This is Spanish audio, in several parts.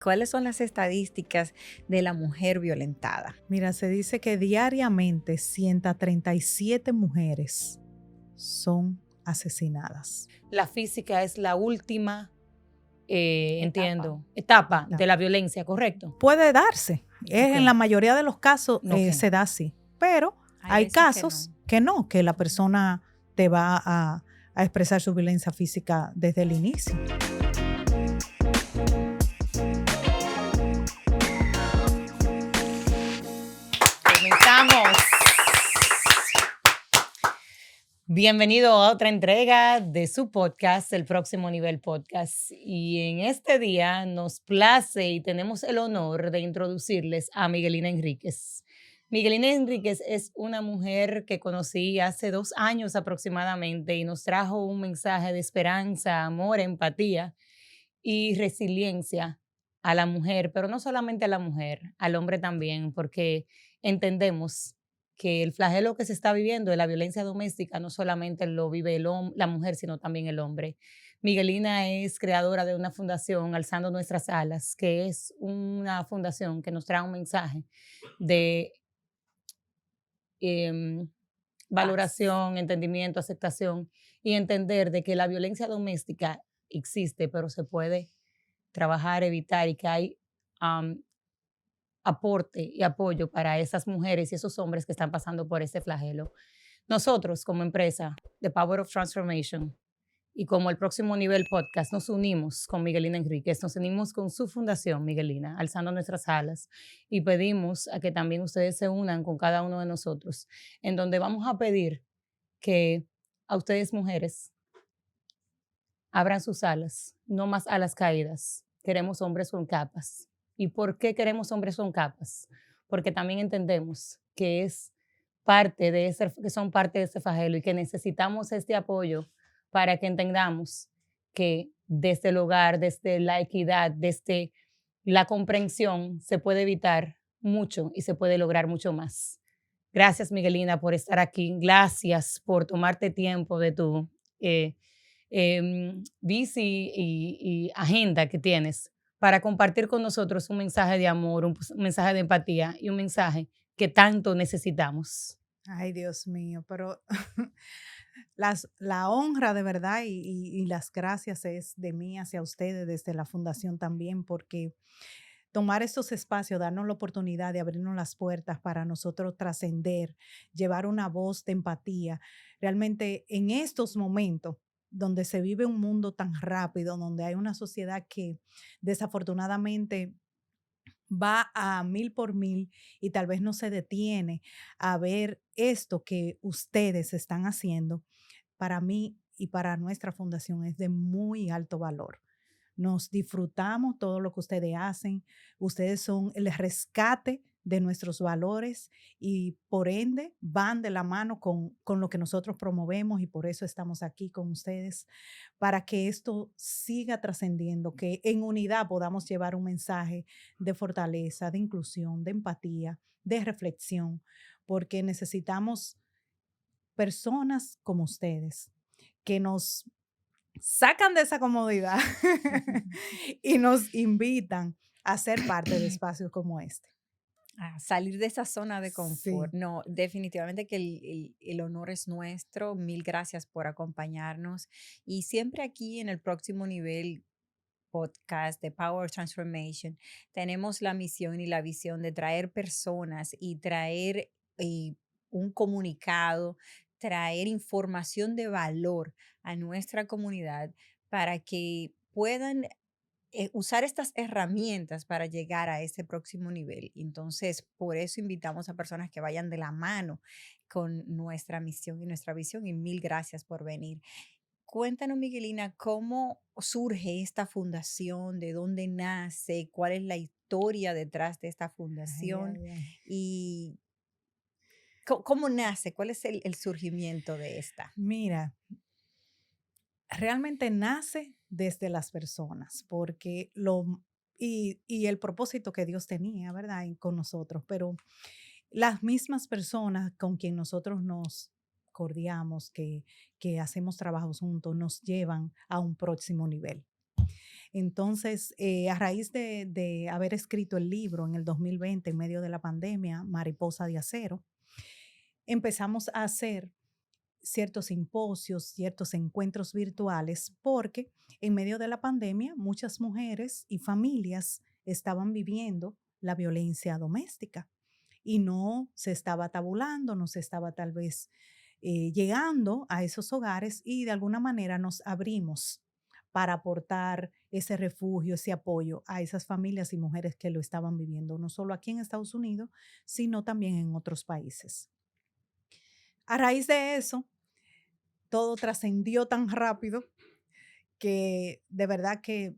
¿Cuáles son las estadísticas de la mujer violentada? Mira, se dice que diariamente 137 mujeres son asesinadas. La física es la última, Etapa. de la violencia, ¿correcto? Puede darse. Ok. En la mayoría de los casos Ok. se da así. Pero Hay hay veces que casos que la persona te va a expresar su violencia física desde el inicio. Comenzamos. Bienvenido a otra entrega de su podcast, El Próximo Nivel Podcast. Y en este día nos place y tenemos el honor de introducirles a Miguelina Enríquez. Miguelina Enríquez es una mujer que conocí hace 2 años aproximadamente y nos trajo un mensaje de esperanza, amor, empatía y resiliencia a la mujer, pero no solamente a la mujer, al hombre también, porque entendemos que el flagelo que se está viviendo de la violencia doméstica no solamente lo vive la mujer, sino también el hombre. Miguelina es creadora de una fundación, Alzando Nuestras Alas, que es una fundación que nos trae un mensaje de valoración, entendimiento, aceptación y entender de que la violencia doméstica existe, pero se puede trabajar, evitar y que hay aporte y apoyo para esas mujeres y esos hombres que están pasando por este flagelo. Nosotros como empresa, The Power of Transformation, y como El Próximo Nivel Podcast, nos unimos con Miguelina Enríquez, nos unimos con su fundación, Miguelina, Alzando Nuestras Alas, y pedimos a que también ustedes se unan con cada uno de nosotros, en donde vamos a pedir que a ustedes mujeres abran sus alas, no más alas caídas. Queremos hombres con capas. ¿Y por qué queremos hombres con capas? Porque también entendemos que que son parte de ese flagelo y que necesitamos este apoyo para que entendamos que desde el hogar, desde la equidad, desde la comprensión, se puede evitar mucho y se puede lograr mucho más. Gracias, Miguelina, por estar aquí. Gracias por tomarte tiempo de tu bici y agenda que tienes para compartir con nosotros un mensaje de amor, un mensaje de empatía y un mensaje que tanto necesitamos. Ay, Dios mío, pero la honra de verdad y las gracias es de mí hacia ustedes desde la fundación también, porque tomar estos espacios, darnos la oportunidad de abrirnos las puertas para nosotros trascender, llevar una voz de empatía, realmente en estos momentos donde se vive un mundo tan rápido, donde hay una sociedad que desafortunadamente va a mil por mil y tal vez no se detiene a ver esto que ustedes están haciendo, para mí y para nuestra fundación es de muy alto valor. Nos disfrutamos todo lo que ustedes hacen. Ustedes son el rescate de nuestros valores y por ende van de la mano con lo que nosotros promovemos y por eso estamos aquí con ustedes para que esto siga trascendiendo, que en unidad podamos llevar un mensaje de fortaleza, de inclusión, de empatía, de reflexión, porque necesitamos personas como ustedes que nos sacan de esa comodidad y nos invitan a ser parte de espacios como este. A salir de esa zona de confort. Sí. No, definitivamente que el honor es nuestro. Mil gracias por acompañarnos. Y siempre aquí en el Próximo Nivel Podcast de Power Transformation tenemos la misión y la visión de traer personas y traer un comunicado, traer información de valor a nuestra comunidad para que puedan usar estas herramientas para llegar a ese próximo nivel. Entonces, por eso invitamos a personas que vayan de la mano con nuestra misión y nuestra visión. Y mil gracias por venir. Cuéntanos, Miguelina, cómo surge esta fundación, de dónde nace, cuál es la historia detrás de esta Ay, fundación ay, ay. y cómo nace, cuál es el surgimiento de esta. Mira, realmente nace desde las personas, porque y el propósito que Dios tenía, ¿verdad? Con nosotros, pero las mismas personas con quien nosotros nos cordiamos, que hacemos trabajos juntos, nos llevan a un próximo nivel. Entonces, a raíz de haber escrito el libro en el 2020, en medio de la pandemia, Mariposa de Acero, empezamos a hacer ciertos simposios, ciertos encuentros virtuales, porque en medio de la pandemia muchas mujeres y familias estaban viviendo la violencia doméstica y no se estaba tabulando, no se estaba tal vez llegando a esos hogares y de alguna manera nos abrimos para aportar ese refugio, ese apoyo a esas familias y mujeres que lo estaban viviendo, no solo aquí en Estados Unidos, sino también en otros países. A raíz de eso, todo trascendió tan rápido que de verdad que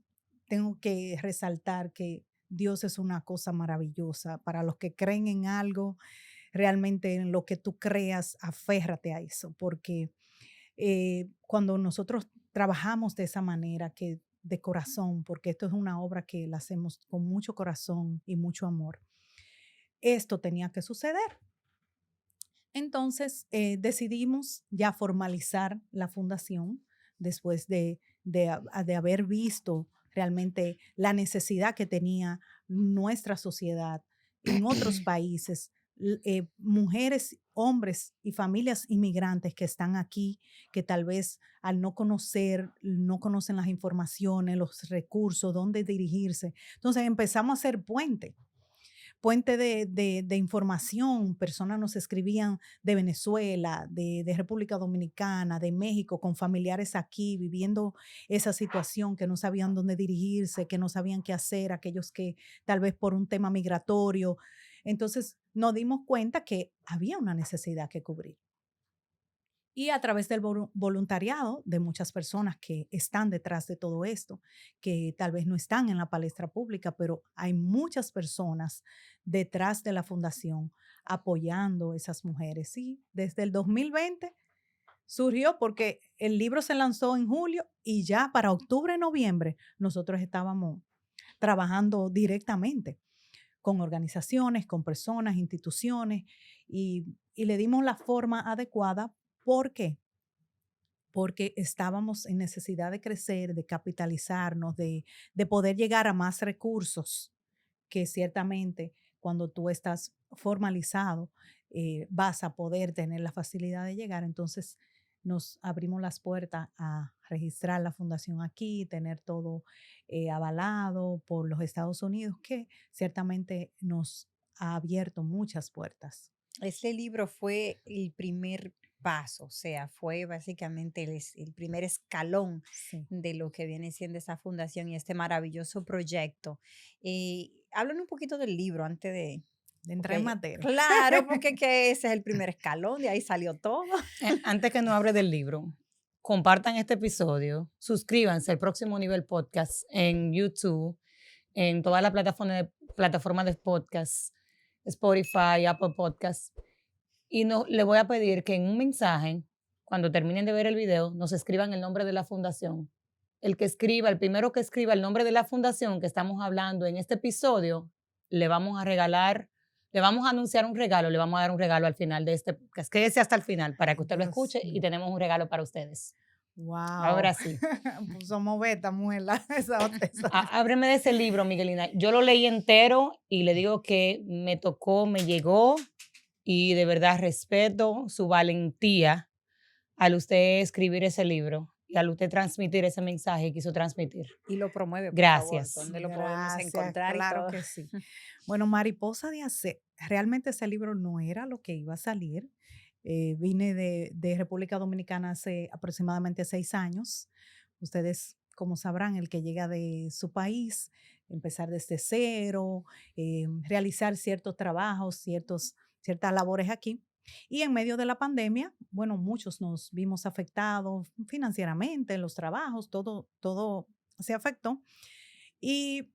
tengo que resaltar que Dios es una cosa maravillosa. Para los que creen en algo, realmente en lo que tú creas, aférrate a eso, porque cuando nosotros trabajamos de esa manera, que de corazón, porque esto es una obra que la hacemos con mucho corazón y mucho amor, esto tenía que suceder. Entonces decidimos ya formalizar la fundación después de haber visto realmente la necesidad que tenía nuestra sociedad en otros países, mujeres, hombres y familias inmigrantes que están aquí, que tal vez al no conocer, no conocen las informaciones, los recursos, dónde dirigirse. Entonces empezamos a hacer puente de información. Personas nos escribían de Venezuela, de República Dominicana, de México, con familiares aquí viviendo esa situación, que no sabían dónde dirigirse, que no sabían qué hacer, aquellos que tal vez por un tema migratorio. Entonces nos dimos cuenta que había una necesidad que cubrir. Y a través del voluntariado de muchas personas que están detrás de todo esto, que tal vez no están en la palestra pública, pero hay muchas personas detrás de la fundación apoyando a esas mujeres. Y desde el 2020 surgió porque el libro se lanzó en julio y ya para octubre, noviembre, nosotros estábamos trabajando directamente con organizaciones, con personas, instituciones y le dimos la forma adecuada. ¿Por qué? Porque estábamos en necesidad de crecer, de capitalizarnos, de poder llegar a más recursos, que ciertamente cuando tú estás formalizado vas a poder tener la facilidad de llegar. Entonces nos abrimos las puertas a registrar la fundación aquí, tener todo avalado por los Estados Unidos, que ciertamente nos ha abierto muchas puertas. Ese libro fue el primer paso, o sea, fue básicamente el primer escalón Sí. de lo que viene siendo esa fundación y este maravilloso proyecto. Háblanos un poquito del libro antes de, De entrar en porque materia. claro, porque que ese es el primer escalón, de ahí salió todo. Antes que no hable del libro, compartan este episodio, suscríbanse al Próximo Nivel Podcast en YouTube, en todas las plataformas de podcast, Spotify, Apple Podcasts. Y no, le voy a pedir que en un mensaje, cuando terminen de ver el video, nos escriban el nombre de la fundación. El que escriba, el primero que escriba el nombre de la fundación que estamos hablando en este episodio, le vamos a regalar, le vamos a anunciar un regalo, le vamos a dar un regalo al final de este podcast. Quédese hasta el final para Ay, que usted lo Dios escuche y mío. tenemos un regalo para ustedes. Wow. Ahora sí, Pues somos beta, muela. ábreme de ese libro, Miguelina. Yo lo leí entero y le digo que me tocó, me llegó y de verdad respeto su valentía al usted escribir ese libro y al usted transmitir ese mensaje que quiso transmitir. Y lo promueve, por favor, Gracias. donde lo podemos Gracias, encontrar y claro todo. que sí. Bueno, Mariposa de Acero, realmente ese libro no era lo que iba a salir. Vine de República Dominicana hace aproximadamente 6 años. Ustedes, como sabrán, el que llega de su país, empezar desde cero, realizar ciertos trabajos, ciertas labores aquí. Y en medio de la pandemia, bueno, muchos nos vimos afectados financieramente, en los trabajos, todo se afectó. Y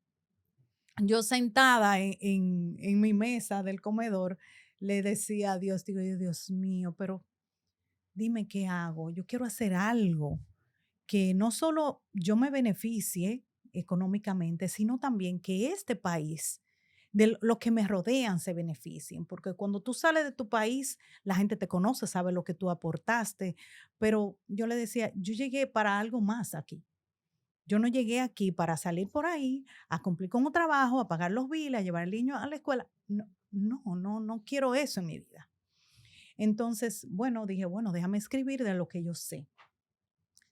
yo sentada en mi mesa del comedor, le decía a Dios, digo yo, Dios mío, pero dime qué hago. Yo quiero hacer algo que no solo yo me beneficie económicamente, sino también que este país, de los que me rodean, se beneficien. Porque cuando tú sales de tu país, la gente te conoce, sabe lo que tú aportaste. Pero yo le decía, yo llegué para algo más aquí. Yo no llegué aquí para salir por ahí, a cumplir con un trabajo, a pagar los biles, a llevar al niño a la escuela. No, no, no, no quiero eso en mi vida. Entonces, bueno, dije, bueno, déjame escribir de lo que yo sé.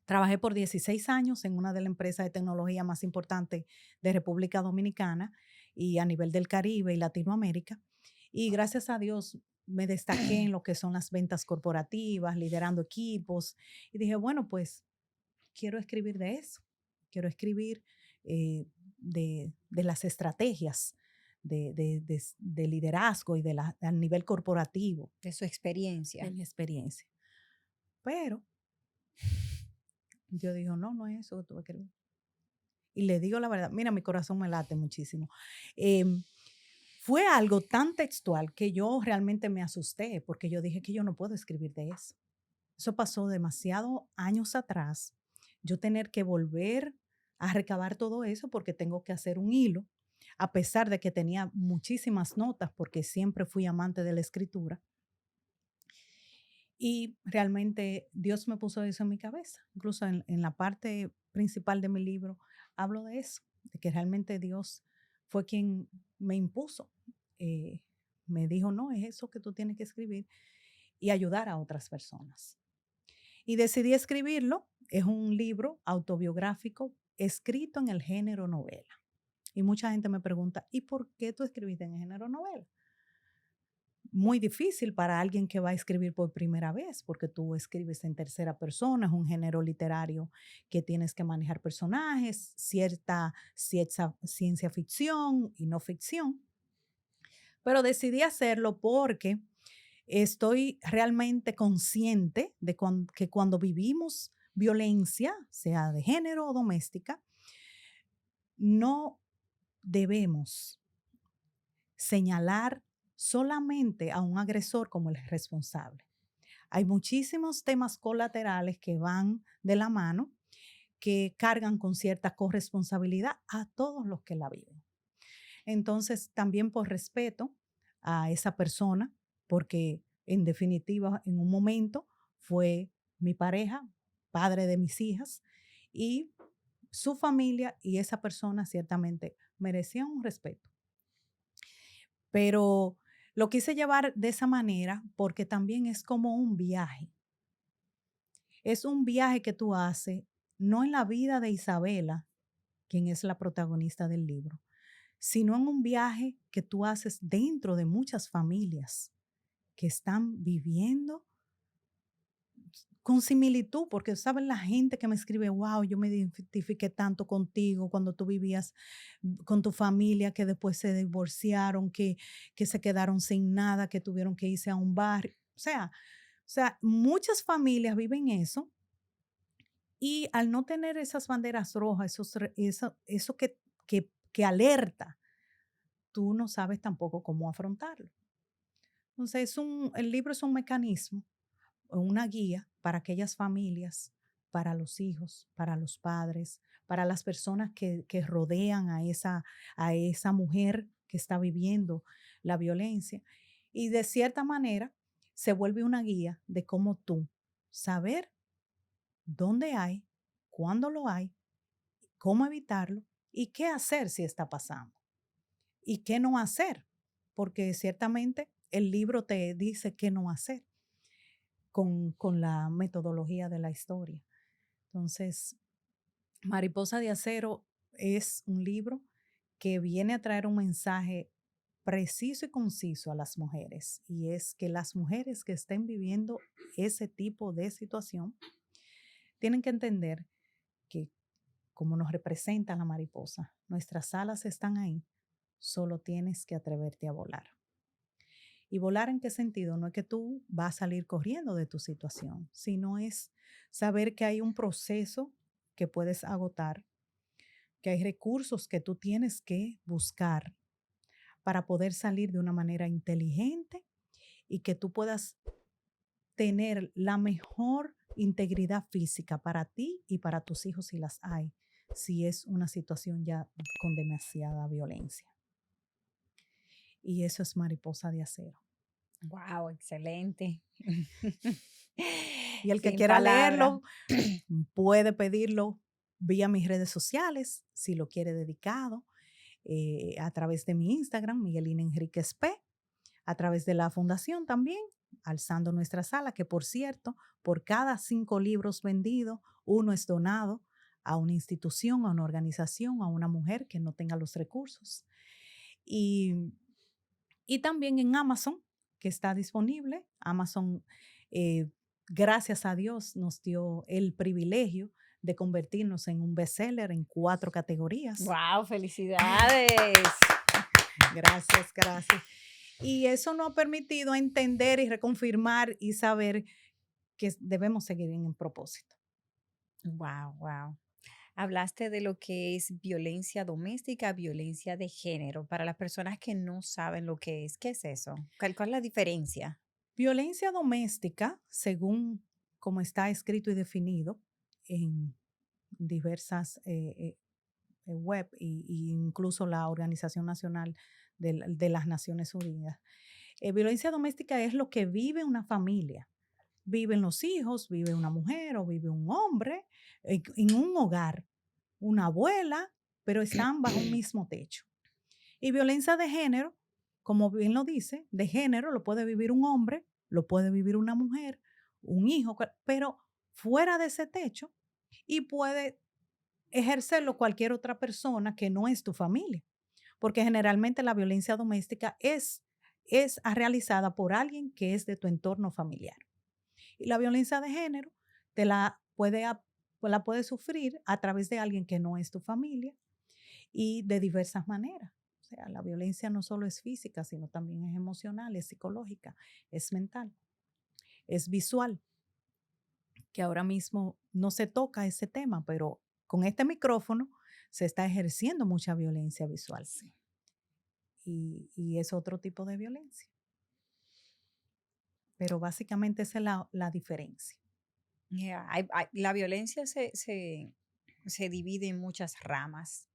Trabajé por 16 años en una de las empresas de tecnología más importantes de República Dominicana y a nivel del Caribe y Latinoamérica. Y gracias a Dios me destaqué en lo que son las ventas corporativas, liderando equipos. Y dije, bueno, pues quiero escribir de eso. Quiero escribir de las estrategias de liderazgo y a nivel corporativo, De su experiencia. de mi experiencia. Pero yo digo, no, no es eso que tú vas a escribir. Y le digo la verdad, mira, mi corazón me late muchísimo. Fue algo tan textual que yo realmente me asusté porque yo dije que yo no puedo escribir de eso. Eso pasó demasiado años atrás. Yo tener que volver a recabar todo eso porque tengo que hacer un hilo, a pesar de que tenía muchísimas notas porque siempre fui amante de la escritura. Y realmente Dios me puso eso en mi cabeza. Incluso en la parte principal de mi libro hablo de eso, de que realmente Dios fue quien me impuso. eh, Me dijo, no, es eso que tú tienes que escribir y ayudar a otras personas. Y decidí escribirlo. Es un libro autobiográfico escrito en el género novela. Y mucha gente me pregunta, ¿y por qué tú escribiste en el género novela? Muy difícil para alguien que va a escribir por primera vez, porque tú escribes en tercera persona, es un género literario que tienes que manejar personajes, cierta ciencia ficción y no ficción. Pero decidí hacerlo porque estoy realmente consciente de que cuando vivimos violencia, sea de género o doméstica, no debemos señalar solamente a un agresor como el responsable. Hay muchísimos temas colaterales que van de la mano, que cargan con cierta corresponsabilidad a todos los que la viven. Entonces, también por respeto a esa persona, porque en definitiva, en un momento fue mi pareja, padre de mis hijas, y su familia y esa persona ciertamente merecían un respeto. Pero lo quise llevar de esa manera porque también es como un viaje. Es un viaje que tú haces, no en la vida de Isabela, quien es la protagonista del libro, sino en un viaje que tú haces dentro de muchas familias que están viviendo con similitud, porque saben la gente que me escribe, wow, yo me identifiqué tanto contigo cuando tú vivías con tu familia, que después se divorciaron, que se quedaron sin nada, que tuvieron que irse a un bar. O sea, muchas familias viven eso y al no tener esas banderas rojas, eso que alerta, tú no sabes tampoco cómo afrontarlo. Entonces, el libro es un mecanismo, una guía para aquellas familias, para los hijos, para los padres, para las personas que rodean a esa mujer que está viviendo la violencia. Y de cierta manera se vuelve una guía de cómo tú saber dónde hay, cuándo lo hay, cómo evitarlo y qué hacer si está pasando y qué no hacer, porque ciertamente el libro te dice qué no hacer con la metodología de la historia. Entonces, Mariposa de Acero es un libro que viene a traer un mensaje preciso y conciso a las mujeres, y es que las mujeres que estén viviendo ese tipo de situación tienen que entender que como nos representa la mariposa, nuestras alas están ahí, solo tienes que atreverte a volar. ¿Y volar en qué sentido? No es que tú vas a salir corriendo de tu situación, sino es saber que hay un proceso que puedes agotar, que hay recursos que tú tienes que buscar para poder salir de una manera inteligente y que tú puedas tener la mejor integridad física para ti y para tus hijos si las hay, si es una situación ya con demasiada violencia. Y eso es Mariposa de Acero. Wow, excelente. Y el que Sin quiera palabras. leerlo puede pedirlo vía mis redes sociales, si lo quiere dedicado, a través de mi Instagram, Miguelina Enríquez P, a través de la fundación también, Alzando Nuestra Sala, que por cierto, por cada 5 libros vendidos, uno es donado a una institución, a una organización, a una mujer que no tenga los recursos. Y, y también en Amazon, que está disponible. Amazon, eh, gracias a Dios, nos dio el privilegio de convertirnos en un bestseller en 4 categorías. ¡Wow! ¡Felicidades! Gracias, gracias. Y eso nos ha permitido entender y reconfirmar y saber que debemos seguir en el propósito. ¡Wow! ¡Wow! Hablaste de lo que es violencia doméstica, violencia de género. Para las personas que no saben lo que es, ¿qué es eso? ¿Cuál es la diferencia? Violencia doméstica, según como está escrito y definido en diversas web y incluso la Organización Nacional de las Naciones Unidas. Violencia doméstica es lo que vive una familia. Viven los hijos, vive una mujer o vive un hombre en un hogar, una abuela, pero están bajo un mismo techo. Y violencia de género, como bien lo dice, de género lo puede vivir un hombre, lo puede vivir una mujer, un hijo, pero fuera de ese techo y puede ejercerlo cualquier otra persona que no es tu familia, porque generalmente la violencia doméstica es realizada por alguien que es de tu entorno familiar. Y la violencia de género te la puedes sufrir a través de alguien que no es tu familia y de diversas maneras. O sea, la violencia no solo es física, sino también es emocional, es psicológica, es mental, es visual, que ahora mismo no se toca ese tema, pero con este micrófono se está ejerciendo mucha violencia visual. Sí. Y es otro tipo de violencia. Pero básicamente esa es la diferencia. Yeah, la violencia se divide en muchas ramas.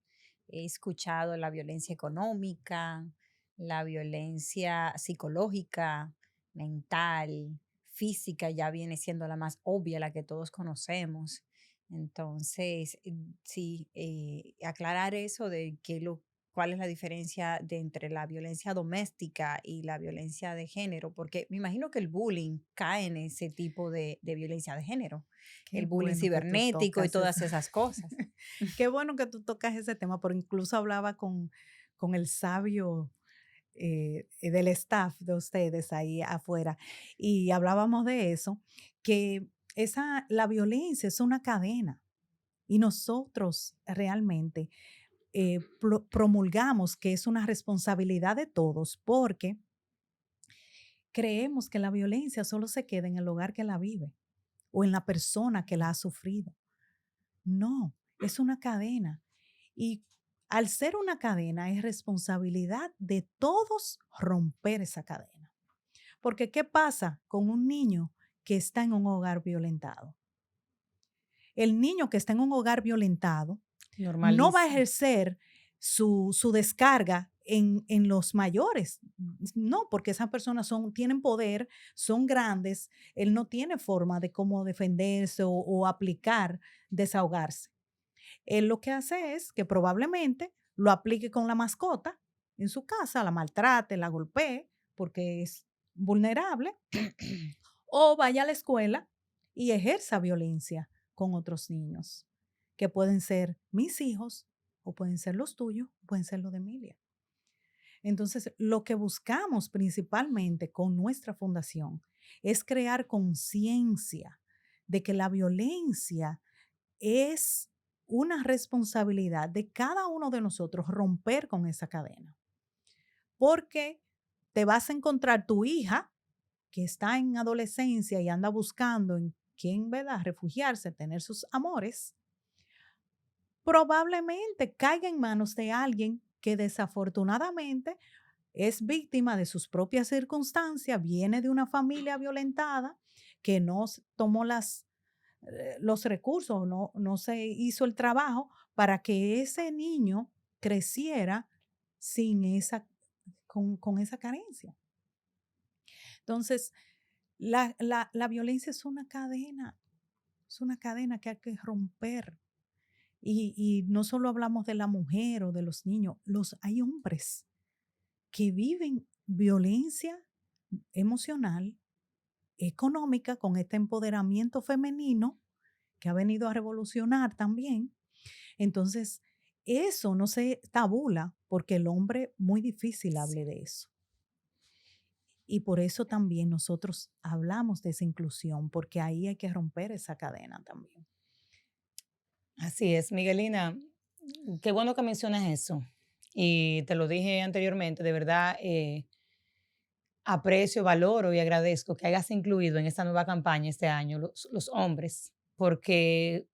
He escuchado la violencia económica, la violencia psicológica, mental, física, ya viene siendo la más obvia, la que todos conocemos. Entonces, sí, aclarar eso de cuál es la diferencia entre la violencia doméstica y la violencia de género, porque me imagino que el bullying cae en ese tipo de violencia de género, Qué el bullying bueno que tú cibernético y tocas todas esas cosas. qué bueno que tú tocas ese tema, porque incluso hablaba con el sabio del staff de ustedes ahí afuera y hablábamos de eso, que la violencia es una cadena y nosotros realmente promulgamos que es una responsabilidad de todos porque creemos que la violencia solo se queda en el hogar que la vive o en la persona que la ha sufrido. No, es una cadena. Y al ser una cadena, es responsabilidad de todos romper esa cadena. Porque ¿qué pasa con un niño que está en un hogar violentado? El niño que está en un hogar violentado no va a Normaliza. ejercer su descarga en los mayores. No, porque esas personas tienen poder, son grandes, él no tiene forma de cómo defenderse o aplicar, desahogarse. Él lo que hace es que probablemente lo aplique con la mascota en su casa, la maltrate, la golpee, porque es vulnerable, o vaya a la escuela y ejerza violencia con otros niños, que pueden ser mis hijos, o pueden ser los tuyos, o pueden ser los de Emilia. Entonces, lo que buscamos principalmente con nuestra fundación es crear conciencia de que la violencia es una responsabilidad de cada uno de nosotros romper con esa cadena. Porque te vas a encontrar tu hija que está en adolescencia y anda buscando en quién, ¿verdad?, refugiarse, tener sus amores, probablemente caiga en manos de alguien que desafortunadamente es víctima de sus propias circunstancias, viene de una familia violentada que no tomó los recursos, no se hizo el trabajo para que ese niño creciera sin con esa carencia. Entonces, la violencia es una cadena que hay que romper. Y no solo hablamos de la mujer o de los niños, hay hombres que viven violencia emocional, económica, con este empoderamiento femenino que ha venido a revolucionar también. Entonces, eso no se tabula porque el hombre muy difícil hable de eso. Y por eso también nosotros hablamos de esa inclusión, porque ahí hay que romper esa cadena también. Así es, Miguelina. Qué bueno que mencionas eso. Y te lo dije anteriormente, de verdad aprecio, valoro y agradezco que hayas incluido en esta nueva campaña este año los hombres, porque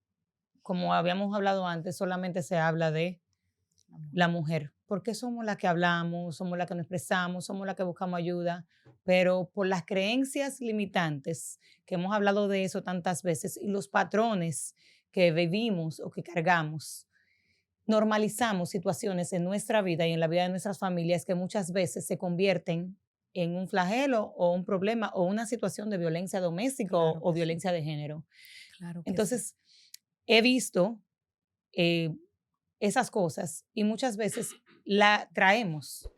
como habíamos hablado antes, solamente se habla de la mujer, porque somos las que hablamos, somos las que nos expresamos, somos las que buscamos ayuda, pero por las creencias limitantes, que hemos hablado de eso tantas veces, y los patrones que vivimos o que cargamos, normalizamos situaciones en nuestra vida y en la vida de nuestras familias que muchas veces se convierten en un flagelo o un problema o una situación de violencia doméstica Claro o que sí, violencia de género. claro que sí. Entonces, he visto eh, esas cosas y muchas veces la traemos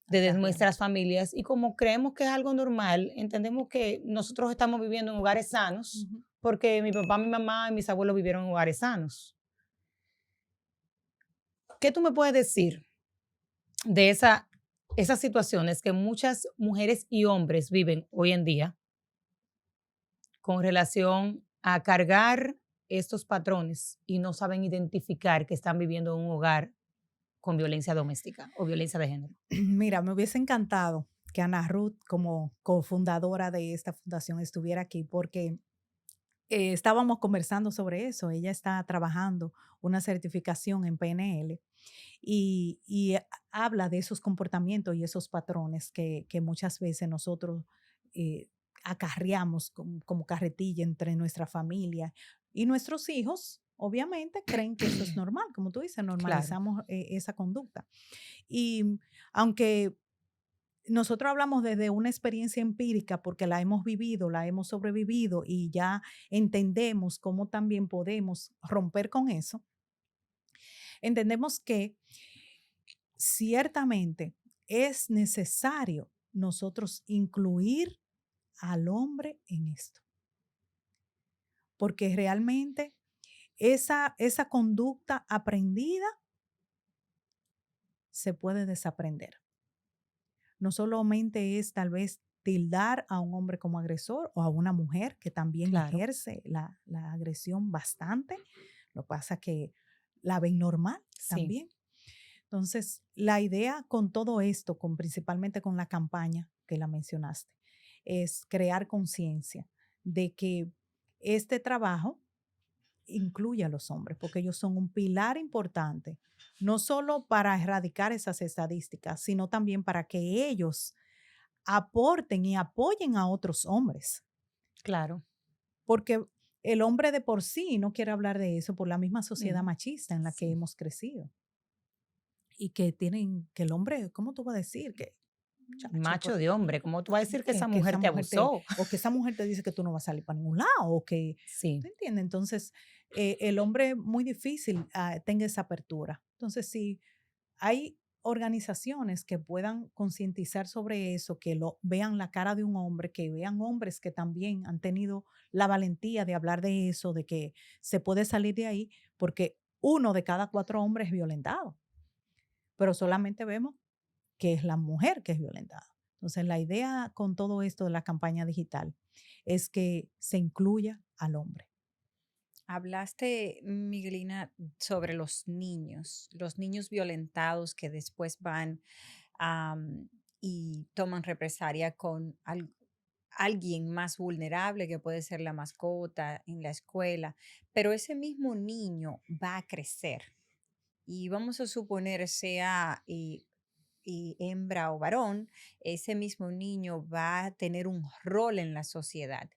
desde nuestras Acarreamos. familias y como creemos que es algo normal, entendemos que nosotros estamos viviendo en hogares sanos Ujú. porque mi papá, mi mamá y mis abuelos vivieron en hogares sanos. ¿Qué tú me puedes decir de esas situaciones que muchas mujeres y hombres viven hoy en día con relación a cargar estos patrones y no saben identificar que están viviendo en un hogar con violencia doméstica o violencia de género? Mira, me hubiese encantado que Ana Ruth, como cofundadora de esta fundación, estuviera aquí porque estábamos conversando sobre eso. Ella está trabajando una certificación en PNL y habla de esos comportamientos y esos patrones que muchas veces nosotros eh, acarreamos como carretilla entre nuestra familia y nuestros hijos. Obviamente creen que eso es normal, como tú dices, Claro. normalizamos esa conducta. Y aunque nosotros hablamos desde una experiencia empírica porque la hemos vivido, la hemos sobrevivido y ya entendemos cómo también podemos romper con eso. Entendemos que ciertamente es necesario nosotros incluir al hombre en esto, porque realmente esa conducta aprendida se puede desaprender. No solamente es tal vez tildar a un hombre como agresor o a una mujer que también Claro, ejerce la agresión bastante, lo que pasa que la ven normal sí. también. Entonces, la idea con todo esto, principalmente con la campaña que la mencionaste, es crear conciencia de que este trabajo incluye a los hombres, porque ellos son un pilar importante, no solo para erradicar esas estadísticas, sino también para que ellos aporten y apoyen a otros hombres, Claro. porque el hombre de por sí no quiere hablar de eso por la misma sociedad Ujú. machista en la que Sí. hemos crecido y que tienen que el hombre, ¿cómo tú vas a decir que muchacho, Macho de hombre, ¿cómo tú vas a decir que esa que mujer esa te mujer te abusó? o que esa mujer te dice que tú no vas a salir para ningún lado o que Sí, ¿tú entiendes? Entonces, el hombre muy difícil tenga esa apertura. Entonces, si hay organizaciones que puedan concientizar sobre eso, que lo vean la cara de un hombre, que vean hombres que también han tenido la valentía de hablar de eso, de que se puede salir de ahí, porque uno de cada 4 hombres es violentado, pero solamente vemos que es la mujer que es violentada. Entonces, la idea con todo esto de la campaña digital es que se incluya al hombre. Hablaste, Miguelina, sobre los niños violentados que después van y toman represalia con alguien más vulnerable, que puede ser la mascota en la escuela, pero ese mismo niño va a crecer y vamos a suponer sea hembra o varón, ese mismo niño va a tener un rol en la sociedad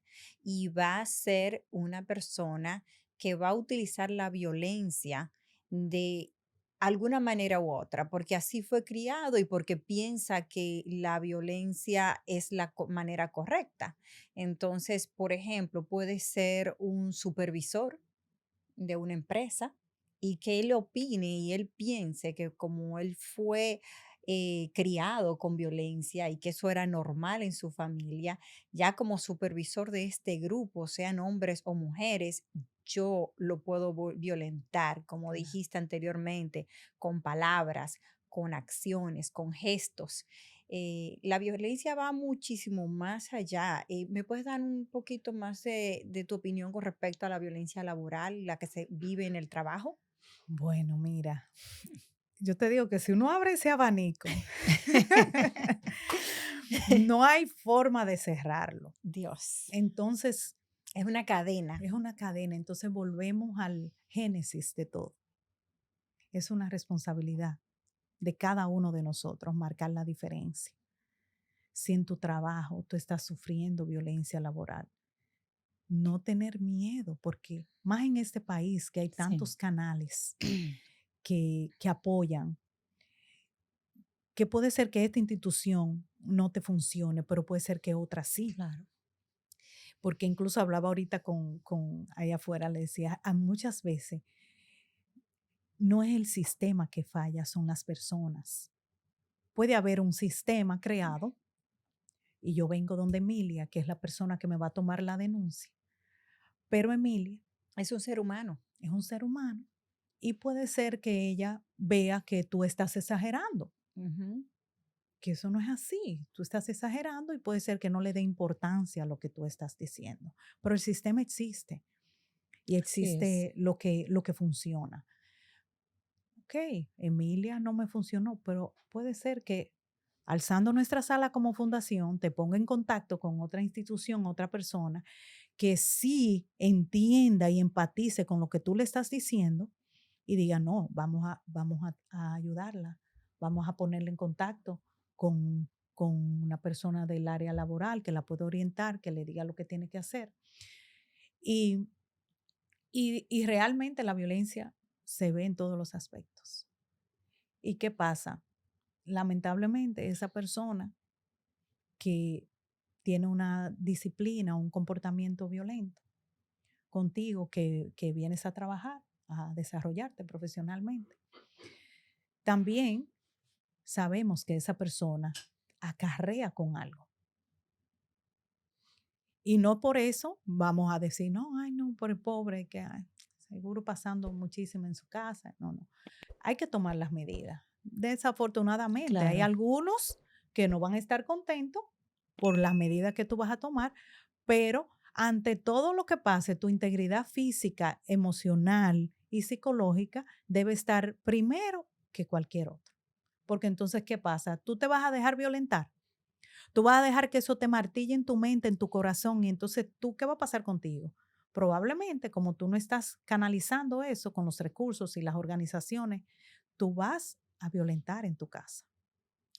y va a ser una persona que va a utilizar la violencia de alguna manera u otra, porque así fue criado y porque piensa que la violencia es la manera correcta. Entonces, por ejemplo, puede ser un supervisor de una empresa y que él opine y él piense que como él fue criado con violencia y que eso era normal en su familia, ya como supervisor de este grupo, sean hombres o mujeres, yo lo puedo violentar, como Claro. dijiste anteriormente, con palabras, con acciones, con gestos. La violencia va muchísimo más allá. ¿Me puedes dar un poquito más de tu opinión con respecto a la violencia laboral, la que se vive en el trabajo? Bueno, mira, yo te digo que si uno abre ese abanico, no hay forma de cerrarlo. Dios, Entonces, es una cadena. es una cadena. Entonces, volvemos al génesis de todo. Es una responsabilidad de cada uno de nosotros marcar la diferencia. Si en tu trabajo tú estás sufriendo violencia laboral, no tener miedo, porque más en este país que hay Sí, tantos canales que apoyan, que puede ser que esta institución no te funcione, pero puede ser que otra sí. claro. Porque incluso hablaba ahorita con allá afuera, le decía, a muchas veces no es el sistema que falla, son las personas. Puede haber un sistema creado y yo vengo donde Emilia, que es la persona que me va a tomar la denuncia, pero Emilia Es un ser humano. es un ser humano y puede ser que ella vea que tú estás exagerando, Ujú. que eso no es así. Tú estás exagerando y puede ser que no le dé importancia a lo que tú estás diciendo, pero el sistema existe y Así es. existe lo que funciona. Ok, Emilia no me funcionó, pero puede ser que alzando nuestra sala como fundación te ponga en contacto con otra institución, otra persona que sí entienda y empatice con lo que tú le estás diciendo y diga, no, a ayudarla, vamos a ponerla en contacto con una persona del área laboral que la pueda orientar, que le diga lo que tiene que hacer. Y, y realmente la violencia se ve en todos los aspectos. ¿Y qué pasa? Lamentablemente, esa persona que tiene una disciplina, un comportamiento violento contigo, que vienes a trabajar, a desarrollarte profesionalmente, también sabemos que esa persona acarrea con algo. Y no por eso vamos a decir, no, ay, no, por el pobre, que ay, seguro pasando muchísimo en su casa. No, no. Hay que tomar las medidas. Desafortunadamente, hay Claro. algunos que no van a estar contentos por las medidas que tú vas a tomar, pero ante todo lo que pase, tu integridad física, emocional y psicológica debe estar primero que cualquier otro. Porque entonces, ¿qué pasa? Tú te vas a dejar violentar. Tú vas a dejar que eso te martille en tu mente, en tu corazón, y entonces tú, ¿qué va a pasar contigo? Probablemente, como tú no estás canalizando eso con los recursos y las organizaciones, tú vas a violentar en tu casa,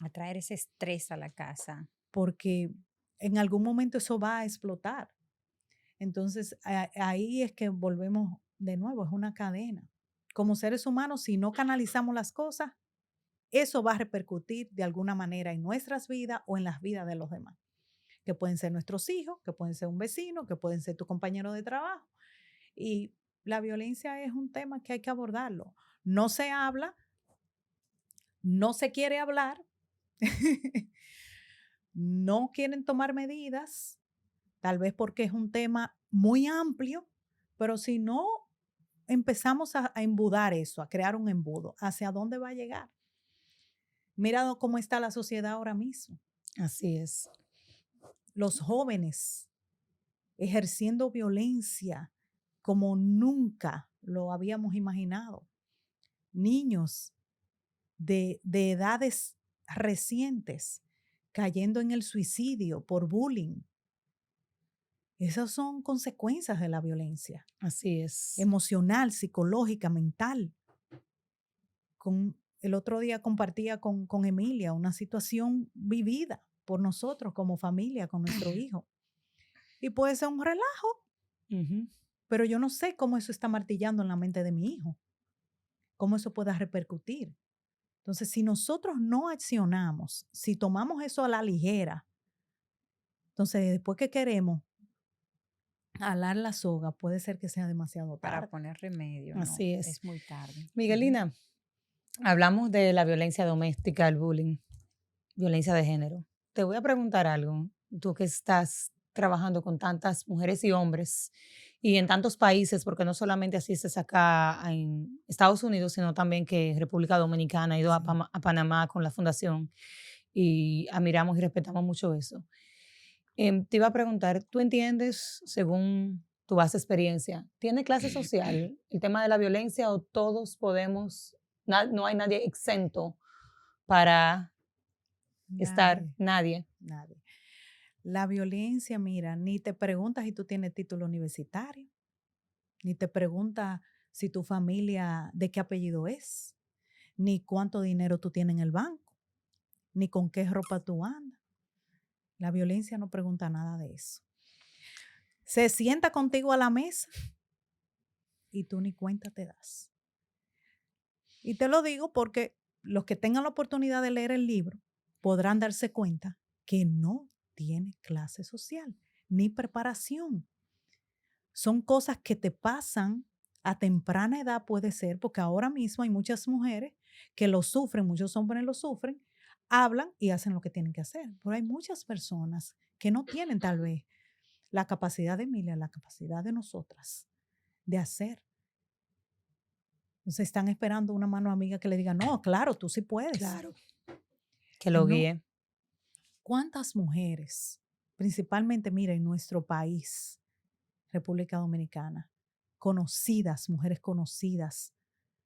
A traer ese estrés a la casa. porque en algún momento eso va a explotar. Entonces, ahí es que volvemos de nuevo, es una cadena. Como seres humanos, si no canalizamos las cosas, eso va a repercutir de alguna manera en nuestras vidas o en las vidas de los demás, que pueden ser nuestros hijos, que pueden ser un vecino, que pueden ser tu compañero de trabajo. Y la violencia es un tema que hay que abordarlo. No se habla, no se quiere hablar, no quieren tomar medidas, tal vez porque es un tema muy amplio, pero si no empezamos a embudar eso, a crear un embudo, ¿hacia dónde va a llegar? Mira cómo está la sociedad ahora mismo. Así es. Los jóvenes ejerciendo violencia como nunca lo habíamos imaginado. Niños de edades recientes cayendo en el suicidio por bullying. Esas son consecuencias de la violencia Así es. emocional, psicológica, mental. El otro día compartía con Emilia una situación vivida por nosotros como familia, con nuestro hijo. Y puede ser un relajo, Ujú. pero yo no sé cómo eso está martillando en la mente de mi hijo, cómo eso pueda repercutir. Entonces, si nosotros no accionamos, si tomamos eso a la ligera, entonces después que queremos alar la soga puede ser que sea demasiado Para tarde. poner remedio, no, Así es. es muy tarde. Ujú. Miguelina, hablamos de la violencia doméstica, el bullying, violencia de género. Te voy a preguntar algo. Tú que estás trabajando con tantas mujeres y hombres y en tantos países, porque no solamente asistes acá en Estados Unidos, sino también que República Dominicana ha ido a, Sí. A Panamá con la fundación y admiramos y respetamos mucho eso. Te iba a preguntar, ¿tú entiendes, según tu vasta experiencia, tiene clase social el tema de la violencia o todos podemos, no hay nadie exento para estar, Nadie, nadie? nadie. La violencia, mira, ni te preguntas si tú tienes título universitario, ni te pregunta si tu familia de qué apellido es, ni cuánto dinero tú tienes en el banco, ni con qué ropa tú andas. La violencia no pregunta nada de eso. Se sienta contigo a la mesa y tú ni cuenta te das. Y te lo digo porque los que tengan la oportunidad de leer el libro podrán darse cuenta que no tiene clase social ni preparación. Son cosas que te pasan a temprana edad, puede ser, porque ahora mismo hay muchas mujeres que lo sufren, muchos hombres lo sufren, hablan y hacen lo que tienen que hacer. Pero hay muchas personas que no tienen tal vez la capacidad de Emilia, la capacidad de nosotras de hacer. Entonces están esperando una mano amiga que le diga, no, claro, tú sí puedes. Claro, que lo No, guíe. ¿cuántas mujeres, principalmente, mira, en nuestro país, República Dominicana, conocidas, mujeres conocidas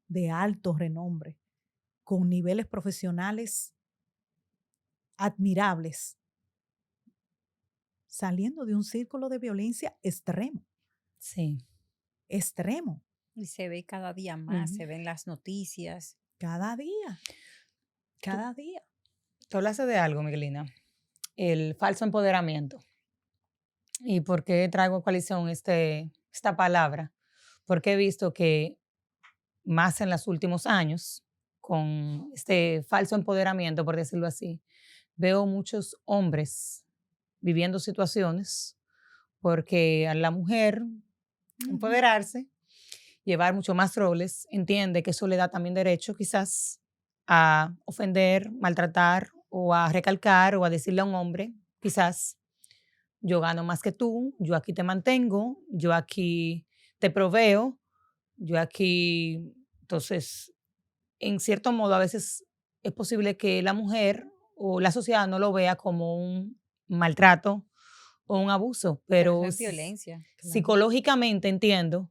de alto renombre, con niveles profesionales admirables, saliendo de un círculo de violencia extremo, Sí. extremo, Y se ve cada día más, Ujú. se ven las noticias. cada día, Tú, cada día. tú hablaste de algo, Miguelina, el falso empoderamiento. ¿Y por qué traigo a coalición esta palabra? Porque he visto que más en los últimos años, con este falso empoderamiento, por decirlo así, veo muchos hombres viviendo situaciones porque a la mujer Ujú. empoderarse, llevar mucho más roles, entiende que eso le da también derecho quizás a ofender, maltratar o a recalcar o a decirle a un hombre, quizás yo gano más que tú, yo aquí te mantengo, yo aquí te proveo, yo aquí, entonces, en cierto modo, a veces es posible que la mujer o la sociedad no lo vea como un maltrato o un abuso, Pero eso pero es violencia. Claro, psicológicamente entiendo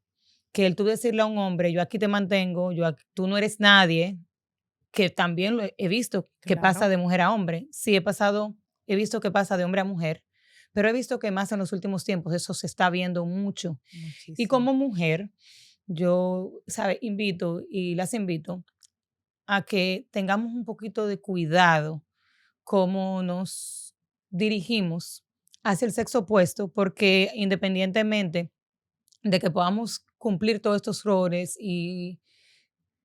que el tú decirle a un hombre, yo aquí te mantengo, tú no eres nadie, que también lo he visto que pasa claro, de mujer a hombre. Sí, he visto que pasa de hombre a mujer, pero he visto que más en los últimos tiempos eso se está viendo mucho. Y muchísimo. como mujer, yo, ¿sabe? Invito y las invito a que tengamos un poquito de cuidado cómo nos dirigimos hacia el sexo opuesto, porque independientemente de que podamos cumplir todos estos roles y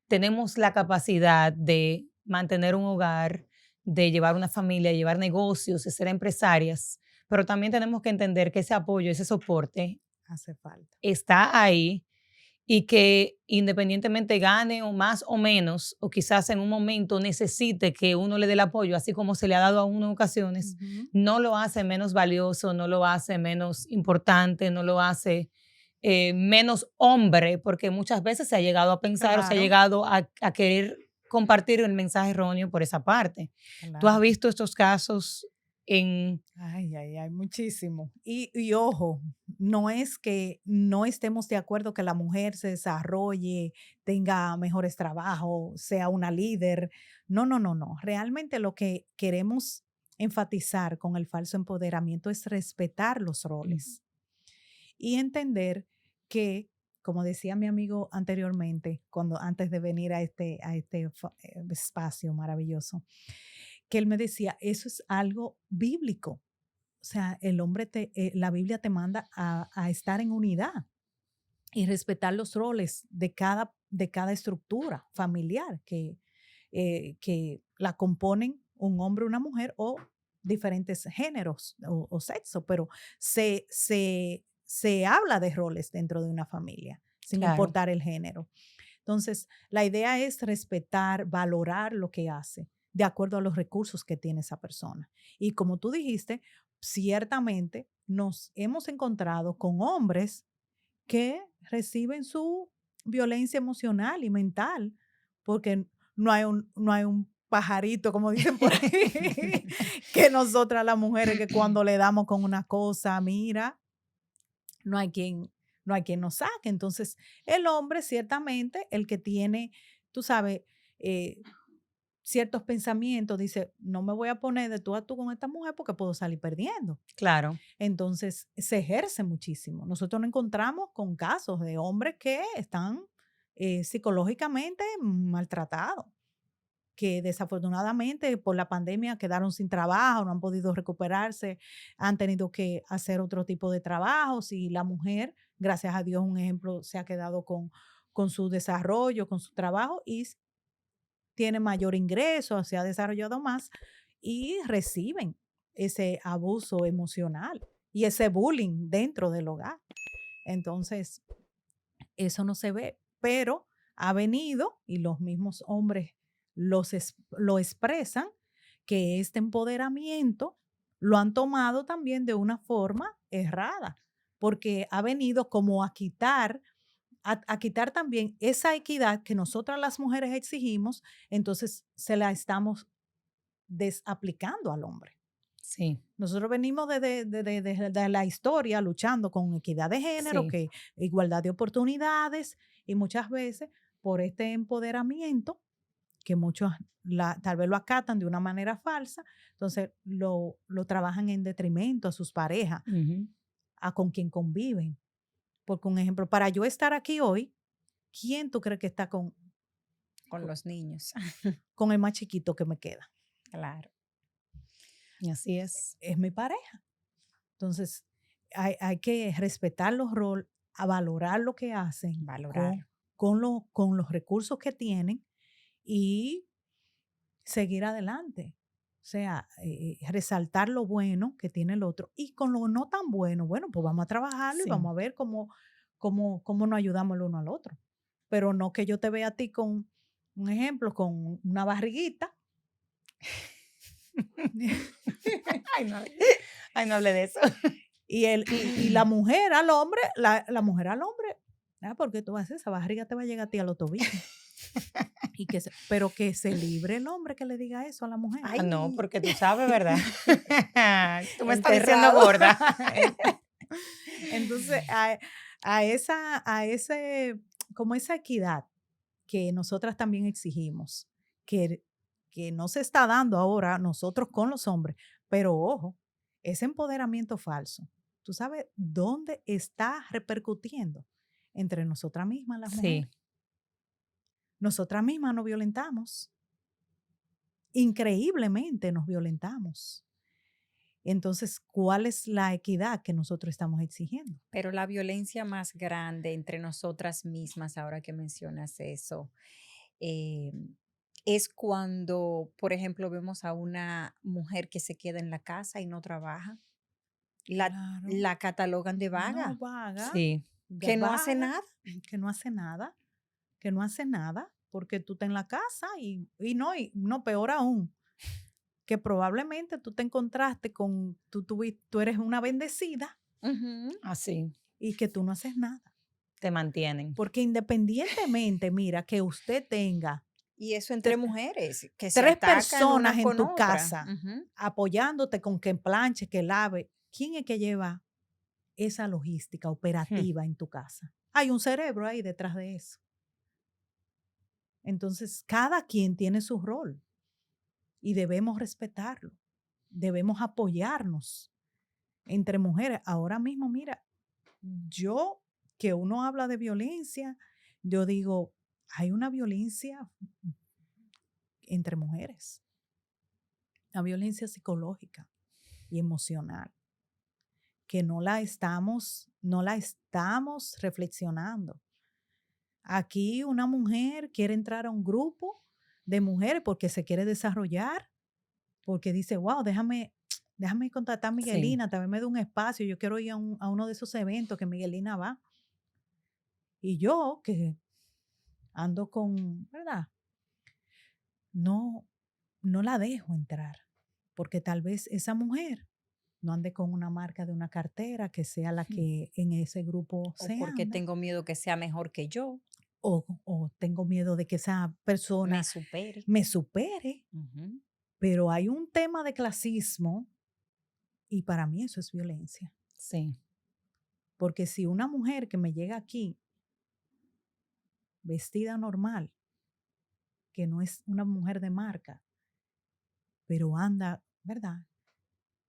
tenemos la capacidad de mantener un hogar, de llevar una familia, llevar negocios, de ser empresarias, pero también tenemos que entender que ese apoyo, ese soporte Hace falta. está ahí y que independientemente gane o más o menos, o quizás en un momento necesite que uno le dé el apoyo, así como se le ha dado a uno en ocasiones, Ujú. no lo hace menos valioso, no lo hace menos importante, no lo hace menos hombre, porque muchas veces se ha llegado a pensar o se ha Claro, llegado a querer compartir el mensaje erróneo por esa parte. ¿Tú has claro. visto estos casos en... Ay, ay, ay, muchísimo. Y ojo, no es que no estemos de acuerdo que la mujer se desarrolle, tenga mejores trabajos, sea una líder. No, no, no, no. Realmente lo que queremos enfatizar con el falso empoderamiento es respetar los roles y entender que, como decía mi amigo anteriormente, cuando antes de venir a este espacio maravilloso, que él me decía, eso es algo bíblico. O sea, la Biblia te manda a estar en unidad y respetar los roles de cada estructura familiar que la componen un hombre, una mujer o diferentes géneros o sexo, pero se se habla de roles dentro de una familia, sin Claro. importar el género. Entonces, la idea es respetar, valorar lo que hace de acuerdo a los recursos que tiene esa persona. Y como tú dijiste, ciertamente nos hemos encontrado con hombres que reciben su violencia emocional y mental, porque no hay un pajarito, como dicen por ahí, que nosotras las mujeres que cuando le damos con una cosa, mira, no hay quien, no hay quien nos saque. Entonces, el hombre ciertamente, el que tiene, tú sabes, eh, ciertos pensamientos, dice, no me voy a poner de tú a tú con esta mujer porque puedo salir perdiendo. Claro. Entonces, se ejerce muchísimo. Nosotros nos encontramos con casos de hombres que están psicológicamente maltratados, que desafortunadamente por la pandemia quedaron sin trabajo, no han podido recuperarse, han tenido que hacer otro tipo de trabajos y la mujer, gracias a Dios, un ejemplo, se ha quedado con su desarrollo, con su trabajo y tiene mayor ingreso, se ha desarrollado más y reciben ese abuso emocional y ese bullying dentro del hogar. Entonces, eso no se ve, pero ha venido y los mismos hombres lo expresan que este empoderamiento lo han tomado también de una forma errada, porque ha venido como a quitar también esa equidad que nosotras las mujeres exigimos, entonces se la estamos desaplicando al hombre. Sí, Nosotros venimos de la historia luchando con equidad de género, sí. que igualdad de oportunidades y muchas veces por este empoderamiento que muchos tal vez lo acatan de una manera falsa, entonces lo trabajan en detrimento a sus parejas, Ujú. a con quien conviven. Porque un ejemplo, para yo estar aquí hoy, ¿quién tú crees que está Con los niños. con el más chiquito que me queda? Claro. Y así es. Es mi pareja. Entonces, hay que respetar los roles, a valorar lo que hacen Valorar. con los recursos que tienen y seguir adelante. O sea, resaltar lo bueno que tiene el otro y con lo no tan bueno, bueno, pues vamos a trabajarlo y Sí. vamos a ver cómo nos ayudamos el uno al otro. Pero no que yo te vea a ti con, un ejemplo, con una barriguita. Ay, no, ay, no hable de eso. Y la mujer al hombre, la mujer al hombre, porque tú vas a hacer esa barriga te va a llegar a ti a los tobillos. Pero que se libre el hombre que le diga eso a la mujer. Ah, no, Ay. porque tú sabes, ¿verdad? Tú me estás diciendo Enterrado. gorda. Entonces, como esa equidad que nosotras también exigimos, que, que no se está dando ahora nosotros con los hombres, pero ojo, ese empoderamiento falso, ¿tú sabes dónde está repercutiendo? Entre nosotras mismas, las Sí, mujeres. Nosotras mismas nos violentamos. Increíblemente nos violentamos. Entonces, ¿cuál es la equidad que nosotros estamos exigiendo? Pero la violencia más grande entre nosotras mismas, ahora que mencionas eso, eh, es cuando, por ejemplo, vemos a una mujer que se queda en la casa y no trabaja. La, Claro, la catalogan de no vaga, vaga, sí, que no hace vaga, nada. que no hace nada, que no hace nada, porque tú estás en la casa y no, peor aún, que probablemente tú te encontraste con, tú eres una bendecida Ujú. así. y que tú no haces nada. Te mantienen. Porque independientemente, mira, que usted tenga Y eso entre te- mujeres, que se tres atacan personas una en con tu otra. casa Ujú. apoyándote con que planche, que lave, ¿quién es que lleva esa logística Hmm. operativa en tu casa? Hay un cerebro ahí detrás de eso. Entonces, cada quien tiene su rol y debemos respetarlo. Debemos apoyarnos entre mujeres. Ahora mismo, mira, yo que uno habla de violencia, yo digo, hay una violencia entre mujeres, una violencia psicológica y emocional que no la estamos reflexionando. Aquí una mujer quiere entrar a un grupo de mujeres porque se quiere desarrollar, porque dice, wow, déjame contactar a Sí, Miguelina, tal vez me dé un espacio, yo quiero ir a uno de esos eventos que Miguelina va. Y yo, que ando con, ¿verdad? No, no la dejo entrar, porque tal vez esa mujer no ande con una marca de una cartera que sea la Mm. que en ese grupo O se porque anda, tengo miedo que sea mejor que yo, o tengo miedo de que esa me persona supere. me supere, Ujú. pero hay un tema de clasismo y para mí eso es violencia, sí, porque si una mujer que me llega aquí vestida normal, que no es una mujer de marca, pero anda, ¿verdad?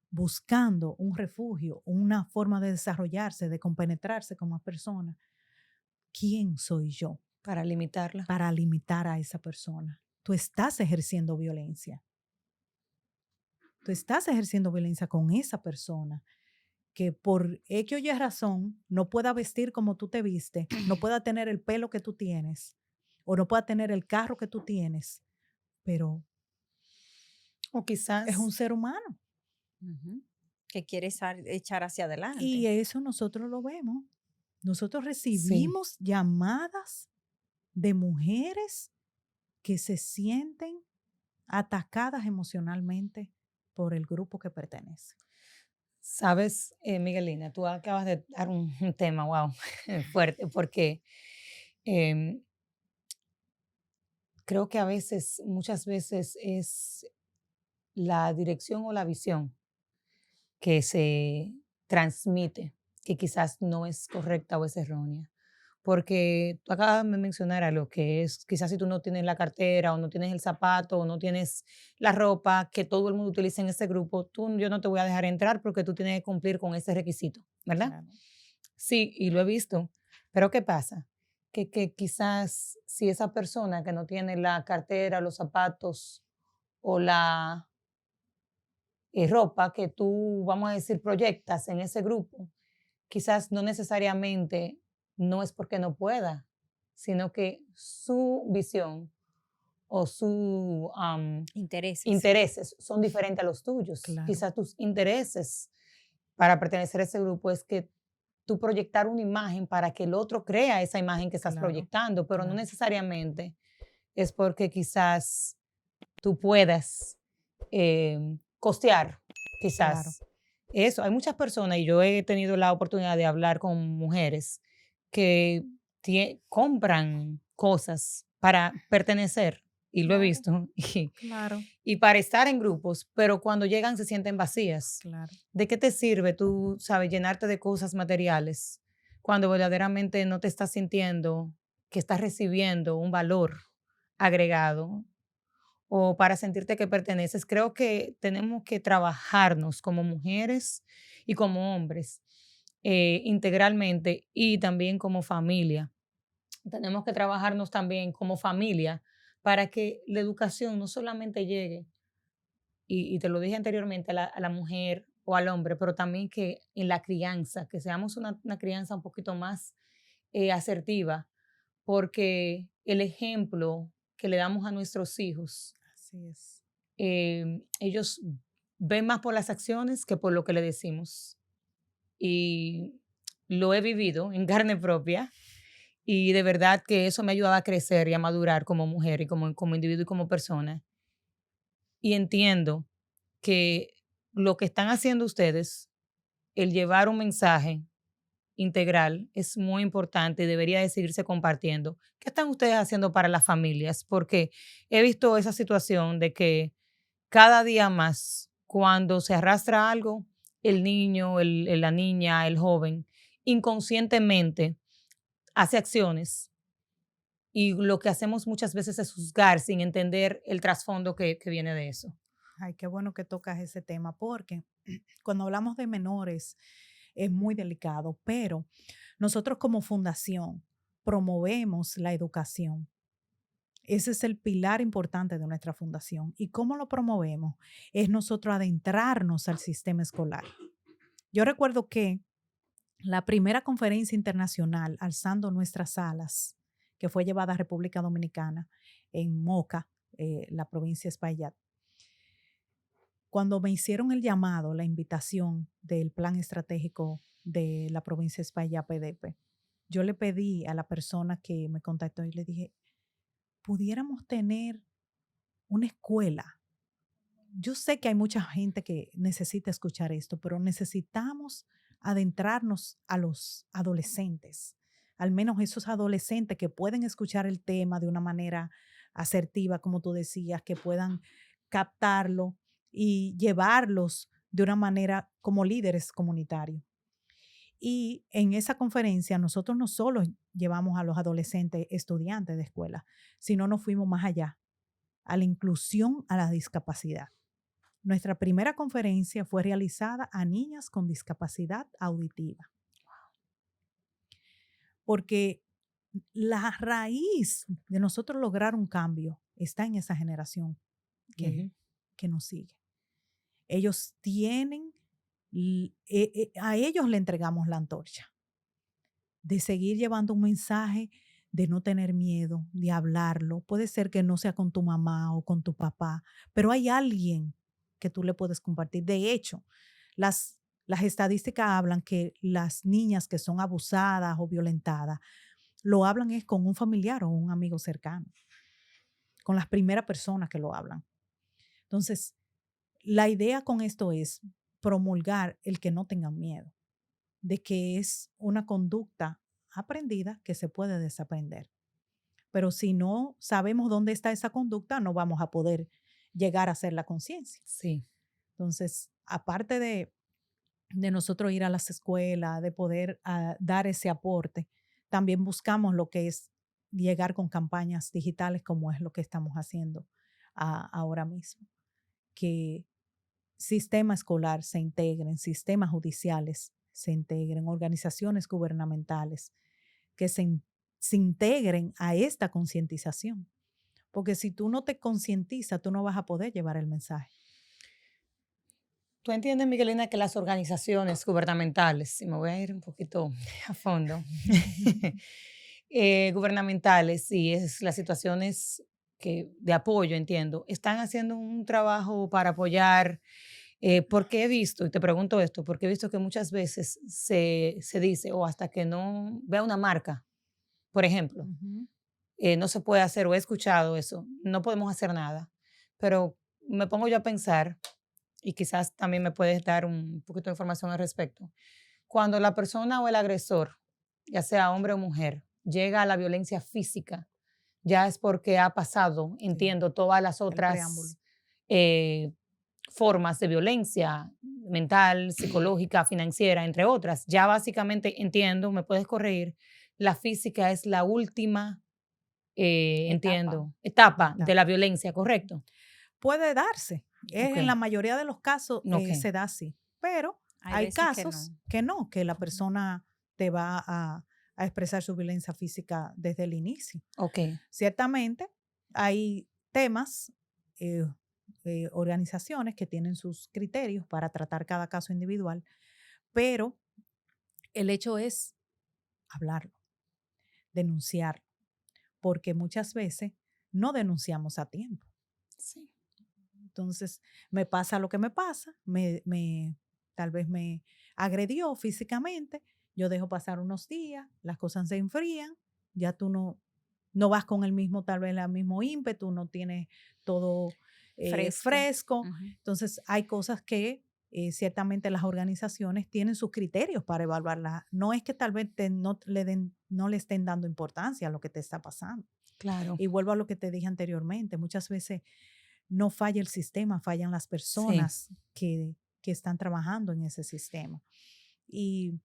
Buscando un refugio, una forma de desarrollarse, de compenetrarse como persona, ¿quién soy yo para limitarla. para limitar a esa persona? Tú estás ejerciendo violencia. Tú estás ejerciendo violencia con esa persona que por X o Y razón no pueda vestir como tú te viste, no pueda tener el pelo que tú tienes o no pueda tener el carro que tú tienes, pero O es un quizás, ser humano. Ujú. Que quieres echar hacia Y adelante. eso nosotros lo vemos. Nosotros sí, recibimos llamadas de mujeres que se sienten atacadas emocionalmente por el grupo que pertenece. sabes, Miguelina, tú acabas de dar un tema, wow, fuerte, porque em, creo que a veces, muchas veces es la dirección o la visión que se transmite, que quizás no es correcta o es errónea. Porque tú acabas de mencionar algo que es, quizás si tú no tienes la cartera o no tienes el zapato o no tienes la ropa que todo el mundo utiliza en ese grupo, yo no te voy a dejar entrar porque tú tienes que cumplir con ese requisito, ¿verdad? Claro, Sí, y lo he visto. Pero ¿qué pasa? Que quizás si esa persona que no tiene la cartera, los zapatos o la ropa que tú, vamos a decir, proyectas en ese grupo, quizás no necesariamente no es porque no pueda, sino que su visión o sus Intereses. intereses son diferentes a los tuyos. claro, Quizás tus intereses para pertenecer a ese grupo es que tú proyectar una imagen para que el otro crea esa imagen que estás claro, proyectando, pero no claro, necesariamente es porque quizás tú puedas costear, claro. quizás. Eso, hay muchas personas, y yo he tenido la oportunidad de hablar con mujeres que compran cosas para pertenecer, y lo he Claro, visto, claro, y para estar en grupos, pero cuando llegan se sienten vacías. claro, ¿De qué te sirve tú, sabes, llenarte de cosas materiales cuando verdaderamente no te estás sintiendo que estás recibiendo un valor agregado o para sentirte que perteneces? Creo que tenemos que trabajarnos como mujeres y como hombres integralmente y también como familia. Tenemos que trabajarnos también como familia para que la educación no solamente llegue, y te lo dije anteriormente, a la mujer o al hombre, pero también que en la crianza, que seamos una crianza un poquito más asertiva, porque el ejemplo que le damos a nuestros hijos así es. ellos ven más por las acciones que por lo que le decimos. Y lo he vivido en carne propia y de verdad que eso me ha ayudado a crecer y a madurar como mujer y como individuo y como persona. Y entiendo que lo que están haciendo ustedes, el llevar un mensaje integral, es muy importante y debería de seguirse compartiendo. ¿Qué están ustedes haciendo para las familias? Porque he visto esa situación de que cada día más, cuando se arrastra algo, el niño, la niña, el joven, inconscientemente hace acciones y lo que hacemos muchas veces es juzgar sin entender el trasfondo que viene de eso. Ay, qué bueno que tocas ese tema, porque cuando hablamos de menores es muy delicado, pero nosotros como fundación promovemos la educación. Ese es el pilar importante de nuestra fundación. ¿Y cómo lo promovemos? Es nosotros adentrarnos al sistema escolar. Yo recuerdo que la primera conferencia internacional Alzando Nuestras Alas, que fue llevada a República Dominicana en Moca, la provincia de Espaillat, cuando me hicieron el llamado, la invitación del plan estratégico de la provincia de España PDP, yo le pedí a la persona que me contactó y le dije, pudiéramos tener una escuela. Yo sé que hay mucha gente que necesita escuchar esto, pero necesitamos adentrarnos a los adolescentes, al menos esos adolescentes que pueden escuchar el tema de una manera asertiva, como tú decías, que puedan captarlo y llevarlos de una manera como líderes comunitarios. Y en esa conferencia nosotros no solo llevamos a los adolescentes estudiantes de escuela, sino nos fuimos más allá, a la inclusión a la discapacidad. Nuestra primera conferencia fue realizada a niñas con discapacidad auditiva, porque la raíz de nosotros lograr un cambio está en esa generación que, que nos sigue. Ellos tienen, a ellos le entregamos la antorcha de seguir llevando un mensaje, de no tener miedo, de hablarlo. Puede ser que no sea con tu mamá o con tu papá, pero hay alguien que tú le puedes compartir. De hecho, las estadísticas hablan que las niñas que son abusadas o violentadas lo hablan es con un familiar o un amigo cercano, con las primeras personas que lo hablan. Entonces, la idea con esto es promulgar el que no tengan miedo, de que es una conducta aprendida que se puede desaprender. Pero si no sabemos dónde está esa conducta, no vamos a poder llegar a hacer la conciencia. Sí. Entonces, aparte de nosotros ir a las escuelas, de poder dar ese aporte, también buscamos lo que es llegar con campañas digitales como es lo que estamos haciendo ahora mismo. Que sistema escolar se integren, sistemas judiciales se integren, organizaciones gubernamentales que se integren a esta concientización. Porque si tú no te concientizas, tú no vas a poder llevar el mensaje. ¿Tú entiendes, Miguelina, que las organizaciones gubernamentales, y me voy a ir un poquito a fondo, gubernamentales y las situaciones de apoyo, entiendo, están haciendo un trabajo para apoyar? Porque he visto, y te pregunto esto, porque he visto que muchas veces se dice, o hasta que no vea una marca, por ejemplo, no se puede hacer, o he escuchado eso, no podemos hacer nada. Pero me pongo yo a pensar, y quizás también me puedes dar un poquito de información al respecto. Cuando la persona o el agresor, ya sea hombre o mujer, llega a la violencia física, ya es porque ha pasado, entiendo, todas las otras formas de violencia mental, psicológica, financiera, entre otras. Ya básicamente entiendo, me puedes corregir, la física es la última, entiendo, etapa de la violencia, ¿correcto? Puede darse. En la mayoría de los casos se da así, pero hay casos que la persona te va a expresar su violencia física desde el inicio. Ciertamente hay temas, organizaciones que tienen sus criterios para tratar cada caso individual, pero el hecho es hablarlo, denunciarlo, porque muchas veces no denunciamos a tiempo. Sí. Entonces, me pasa lo que me pasa, tal vez me agredió físicamente, yo dejo pasar unos días, las cosas se enfrían, ya tú no vas con el mismo, tal vez el mismo ímpetu, no tienes todo fresco. Entonces, hay cosas que ciertamente las organizaciones tienen sus criterios para evaluarlas. No es que tal vez no le estén dando importancia a lo que te está pasando. Claro. Y vuelvo a lo que te dije anteriormente, muchas veces no falla el sistema, fallan las personas que están trabajando en ese sistema. Y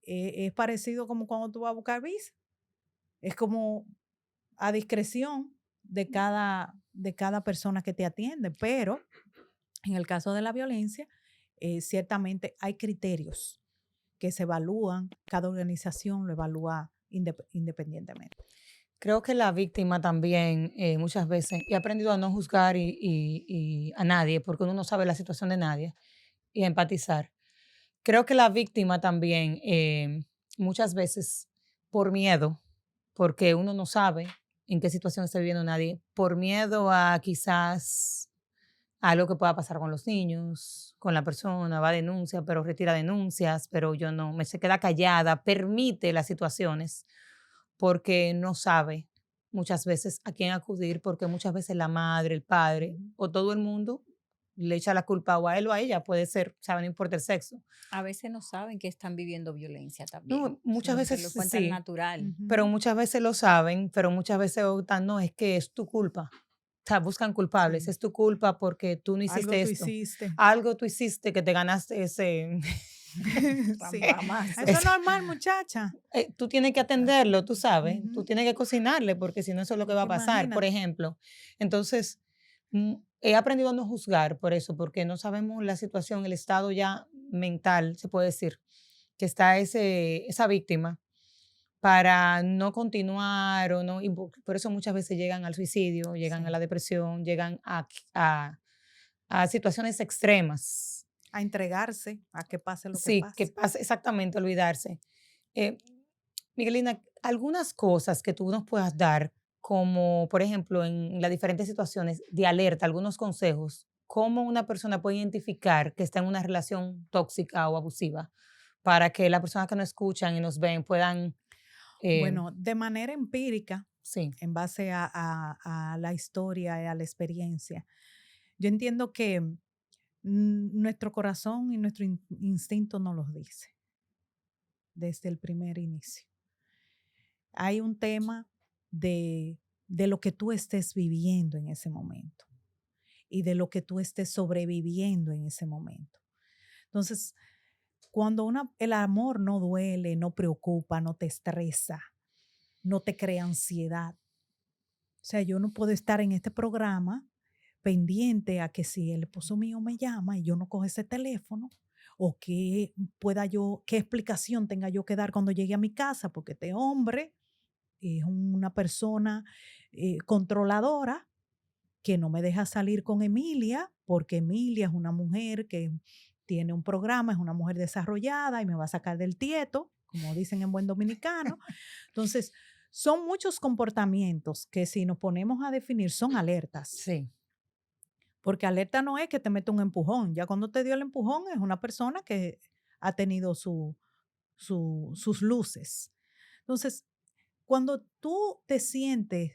es parecido como cuando tú vas a buscar visa. Es como a discreción de cada persona que te atiende, pero en el caso de la violencia, ciertamente hay criterios que se evalúan, cada organización lo evalúa independientemente. Creo que la víctima también muchas veces, he aprendido a no juzgar y a nadie, porque uno no sabe la situación de nadie, y a empatizar. Creo que la víctima también muchas veces por miedo, porque uno no sabe en qué situación está viviendo nadie, por miedo a quizás algo que pueda pasar con los niños, con la persona, va a denuncia, pero retira denuncias, pero yo no, me se queda callada, permite las situaciones porque no sabe muchas veces a quién acudir, porque muchas veces la madre, el padre Ujú. o todo el mundo le echa la culpa o a él o a ella, puede ser, sabe, no importa el sexo. A veces no saben que están viviendo violencia también, No, muchas Sí. porque veces lo encuentran sí, natural. pero Ujú. muchas veces lo saben, pero muchas veces optan, no, es que es tu culpa. O sea, buscan culpables, Sí. es tu culpa porque tú no Algo hiciste tú esto. hiciste. Algo tú hiciste que te ganaste ese, Sí. Ramplamazo. Eso es ese- normal, muchacha. tú tienes que atenderlo, tú sabes, tú Ujú. tienes que cocinarle porque si no eso es lo que va Porque a pasar, por imagínate. ejemplo. Entonces, he aprendido a no juzgar por eso, porque no sabemos la situación, el estado ya mental, se puede decir, que está esa víctima para no continuar o no, y por eso muchas veces llegan al suicidio, llegan a Sí. la depresión, llegan a situaciones extremas. A entregarse, a que pase lo que Sí, que pase. pasa exactamente, olvidarse. Eh, Miguelina, algunas cosas que tú nos puedas dar, como por ejemplo en las diferentes situaciones de alerta, algunos consejos, cómo una persona puede identificar que está en una relación tóxica o abusiva, para que las personas que nos escuchan y nos ven puedan, eh, Bueno, de manera empírica, sí, en base a la historia y a la experiencia, yo entiendo que nuestro corazón y nuestro instinto nos los dice desde el primer inicio. Hay un tema de, de lo que tú estés viviendo en ese momento y de lo que tú estés sobreviviendo en ese momento. Entonces, cuando el amor no duele, no preocupa, no te estresa, no te crea ansiedad. O sea, yo no puedo estar en este programa pendiente a que si el esposo mío me llama y yo no cojo ese teléfono, o que pueda yo, qué explicación tenga yo que dar cuando llegue a mi casa, porque este hombre es una persona controladora que no me deja salir con Emilia, porque Emilia es una mujer que tiene un programa, es una mujer desarrollada y me va a sacar del tieto, como dicen en buen dominicano. Entonces, son muchos comportamientos que si nos ponemos a definir son alertas, sí, porque alerta no es que te mete un empujón, ya cuando te dio el empujón es una persona que ha tenido sus luces. Entonces, cuando tú te sientes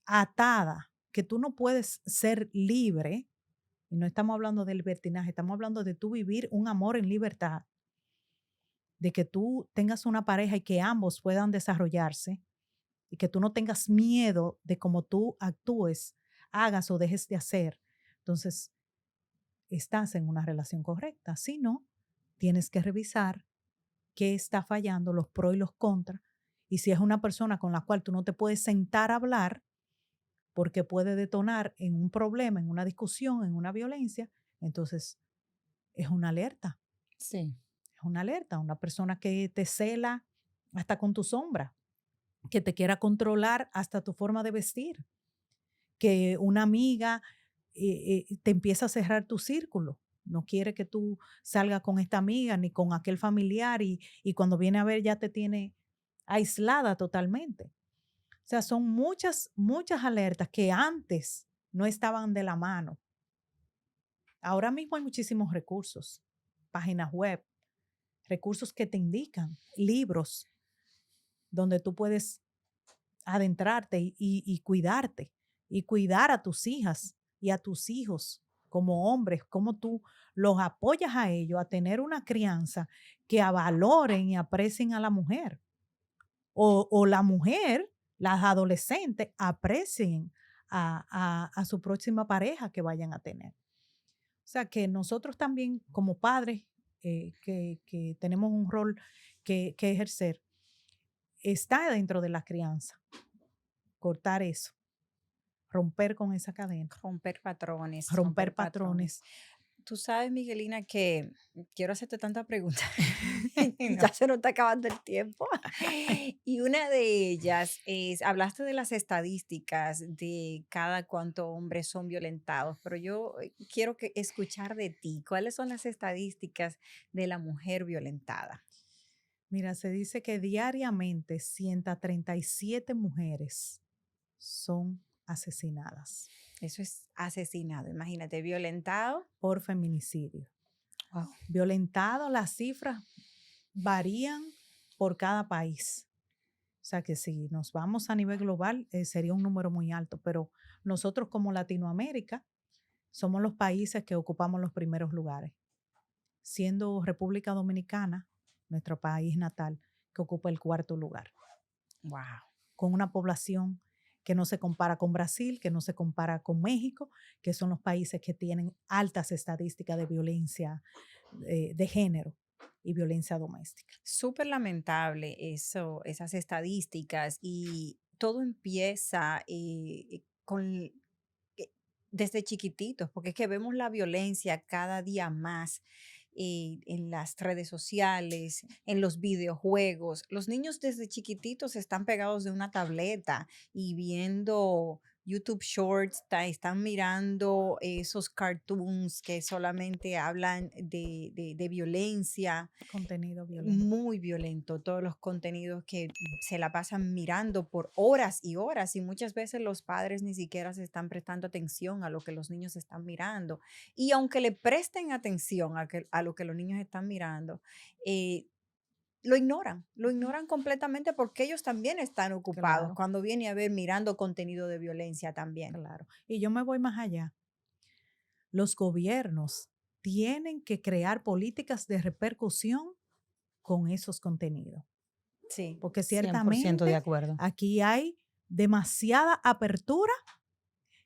atada, que tú no puedes ser libre, y no estamos hablando del libertinaje, estamos hablando de tú vivir un amor en libertad, de que tú tengas una pareja y que ambos puedan desarrollarse y que tú no tengas miedo de cómo tú actúes, hagas o dejes de hacer. Entonces, estás en una relación correcta. Si no, tienes que revisar qué está fallando, los pros y los contras. Y si es una persona con la cual tú no te puedes sentar a hablar, porque puede detonar en un problema, en una discusión, en una violencia, entonces es una alerta, sí, es una alerta, una persona que te cela hasta con tu sombra, que te quiera controlar hasta tu forma de vestir, que una amiga te empieza a cerrar tu círculo. No quiere que tú salgas con esta amiga ni con aquel familiar y cuando viene a ver ya te tiene aislada totalmente. O sea, son muchas, muchas alertas que antes no estaban de la mano. Ahora mismo hay muchísimos recursos, páginas web, recursos que te indican, libros donde tú puedes adentrarte y cuidarte y cuidar a tus hijas y a tus hijos como hombres, como tú los apoyas a ellos a tener una crianza que valoren y aprecien a la mujer. O la mujer, las adolescentes, aprecien a su próxima pareja que vayan a tener. O sea, que nosotros también como padres que tenemos un rol que ejercer, está dentro de la crianza, cortar eso, romper con esa cadena, Romper patrones, romper romper patrones. patrones. Tú sabes, Miguelina, que quiero hacerte tanta pregunta. no, Ya se nos está acabando el tiempo. Y una de ellas es, hablaste de las estadísticas de cada cuánto hombres son violentados, pero yo quiero escuchar de ti. ¿Cuáles son las estadísticas de la mujer violentada? Mira, se dice que diariamente 137 mujeres son asesinadas. Eso es asesinado, imagínate, violentado. por feminicidio. Wow. Violentado, las cifras varían por cada país. O sea que si nos vamos a nivel global, sería un número muy alto, pero nosotros como Latinoamérica somos los países que ocupamos los primeros lugares, siendo República Dominicana, nuestro país natal, que ocupa el cuarto lugar, Wow. con una población que no se compara con Brasil, que no se compara con México, que son los países que tienen altas estadísticas de violencia de género y violencia doméstica. Súper lamentable eso, esas estadísticas y todo empieza desde chiquititos, porque es que vemos la violencia cada día más en las redes sociales, en los videojuegos. Los niños desde chiquititos están pegados de una tableta y viendo YouTube Shorts, están mirando esos cartoons que solamente hablan de violencia, Contenido violento. muy violento, todos los contenidos que se la pasan mirando por horas y muchas veces los padres ni siquiera se están prestando atención a lo que los niños están mirando. Y aunque le presten atención a lo que los niños están mirando, eh, lo ignoran completamente porque ellos también están ocupados Claro, cuando viene a ver mirando contenido de violencia también. claro. Y yo me voy más allá. Los gobiernos tienen que crear políticas de repercusión con esos contenidos, Sí, porque 100% de ciertamente acuerdo. aquí hay demasiada apertura.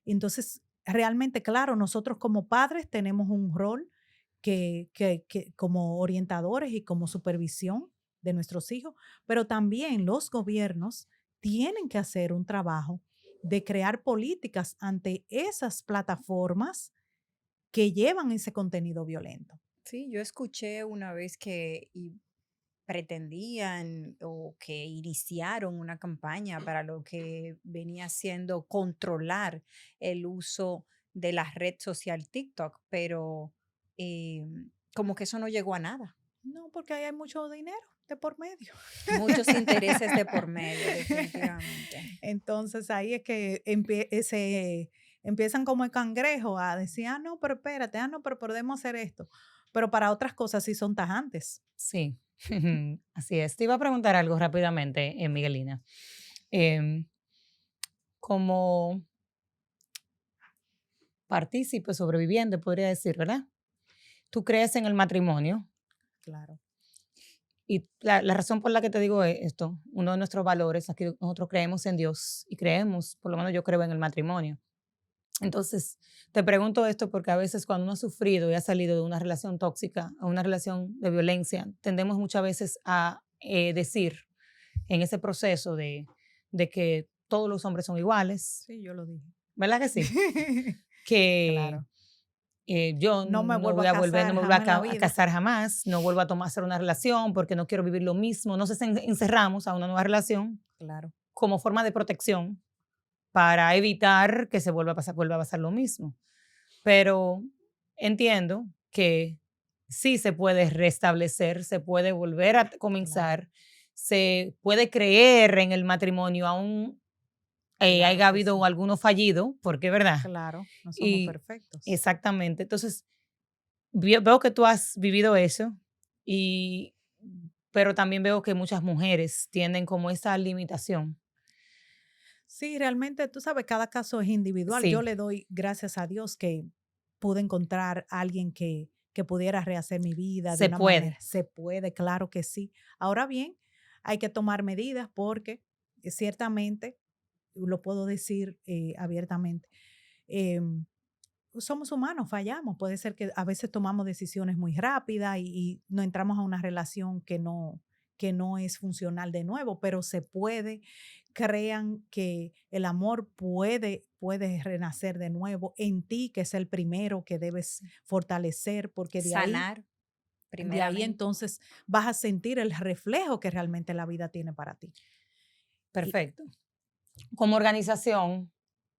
Entonces, realmente, claro, nosotros como padres tenemos un rol que como orientadores y como supervisión de nuestros hijos, pero también los gobiernos tienen que hacer un trabajo de crear políticas ante esas plataformas que llevan ese contenido violento. sí, yo escuché una vez que pretendían o que iniciaron una campaña para lo que venía siendo controlar el uso de la red social TikTok, pero eh, como que eso no llegó a nada. No, porque ahí hay mucho dinero de por medio. Muchos intereses de por medio, definitivamente. Entonces ahí es que se empiezan como el cangrejo a decir, ah, no, pero espérate, ah, no, pero podemos hacer esto. Pero para otras cosas sí son tajantes. Sí, así es. Te iba a preguntar algo rápidamente, Miguelina. Em, como partícipe, sobreviviente, podría decir, ¿verdad? Tú crees en el matrimonio Claro, y la razón por la que te digo esto, uno de nuestros valores, aquí nosotros creemos en Dios y creemos, por lo menos yo creo en el matrimonio. Entonces, te pregunto esto porque a veces cuando uno ha sufrido y ha salido de una relación tóxica a una relación de violencia, tendemos muchas veces a decir en ese proceso de que todos los hombres son iguales, sí, yo lo dije. ¿verdad que sí? Que Claro. yo No me no vuelvo voy a a volver, casar no me voy a, jamás en la a vida. casar jamás, no vuelvo a hacer una relación porque no quiero vivir lo mismo. No sé si encerramos a una nueva relación Claro, como forma de protección para evitar que vuelva a pasar lo mismo. Pero entiendo que sí se puede restablecer, se puede volver a comenzar, se puede creer en el matrimonio, aún claro haya que habido sí. alguno fallido, porque verdad. Claro, no somos Y perfectos. exactamente. Entonces, veo que tú has vivido eso, y, pero también veo que muchas mujeres tienen como esa limitación. Sí, realmente, tú sabes, cada caso es individual. Yo Sí, le doy gracias a Dios que pude encontrar a alguien que pudiera rehacer mi vida de se una manera. puede. Se puede, claro que sí. Ahora bien, hay que tomar medidas porque ciertamente, lo puedo decir abiertamente, em, somos humanos, fallamos. Puede ser que a veces tomamos decisiones muy rápidas y no entramos a una relación que no es funcional de nuevo, pero se puede. Crean que el amor puede renacer de nuevo en ti, que es el primero que debes fortalecer, porque Sanar, de ahí primeramente. entonces vas a sentir el reflejo que realmente la vida tiene para ti. Y Perfecto. Como organización,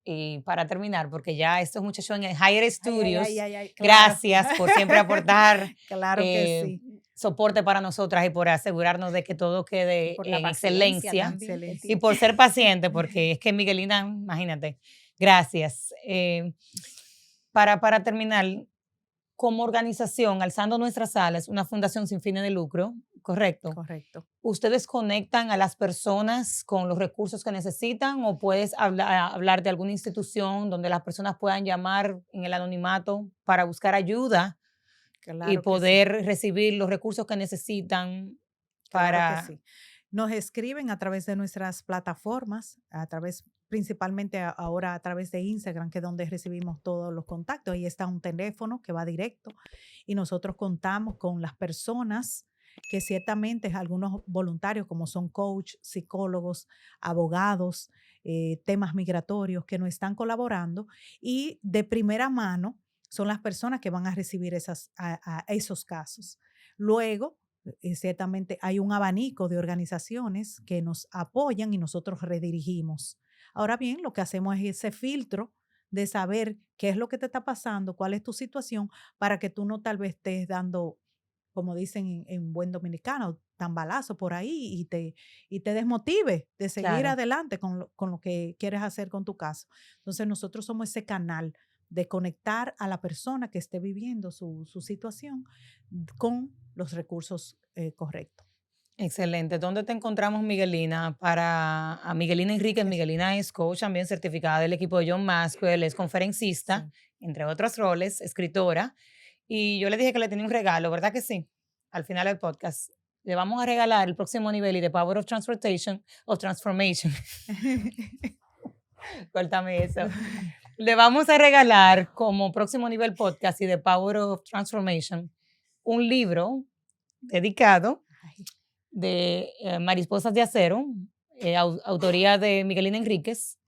y para terminar, porque ya estos muchachos en el Higher Studios, claro. gracias por siempre aportar Claro que eh, sí. soporte para nosotras y por asegurarnos de que todo quede Por la en paciencia excelencia también que Excelente. y tiene. por ser paciente, porque es que Miguelina, imagínate, Gracias. Para terminar, como organización, Alzando Nuestras Alas, una fundación sin fines de lucro, ¿correcto? Correcto. ¿Ustedes conectan a las personas con los recursos que necesitan o puedes hablar de alguna institución donde las personas puedan llamar en el anonimato para buscar ayuda Claro y que sí. poder recibir los recursos que necesitan Claro para... que sí. Nos escriben a través de nuestras plataformas, principalmente ahora a través de Instagram, que es donde recibimos todos los contactos. Ahí está un teléfono que va directo y nosotros contamos con las personas que ciertamente algunos voluntarios, como son coach, psicólogos, abogados, temas migratorios, que nos están colaborando y de primera mano son las personas que van a recibir esos casos. Luego, ciertamente hay un abanico de organizaciones que nos apoyan y nosotros redirigimos. Ahora bien, lo que hacemos es ese filtro de saber qué es lo que te está pasando, cuál es tu situación, para que tú no tal vez estés dando, como dicen en buen dominicano, tambalazo por ahí y te desmotive de seguir Claro. adelante con lo que quieres hacer con tu caso. Entonces nosotros somos ese canal de conectar a la persona que esté viviendo su situación con los recursos correctos. Excelente. ¿Dónde te encontramos, Miguelina? A Miguelina Enríquez. Miguelina es coach también certificada del equipo de John Maxwell, es conferencista, Sí. entre otros roles, escritora. Y yo le dije que le tenía un regalo, ¿verdad que sí? Al final del podcast. Le vamos a regalar el próximo nivel y The Power of Transformation. Córtame eso. Le vamos a regalar como próximo nivel podcast y The Power of Transformation un libro dedicado de Mariposas de Acero, autoría de Miguelina Enríquez,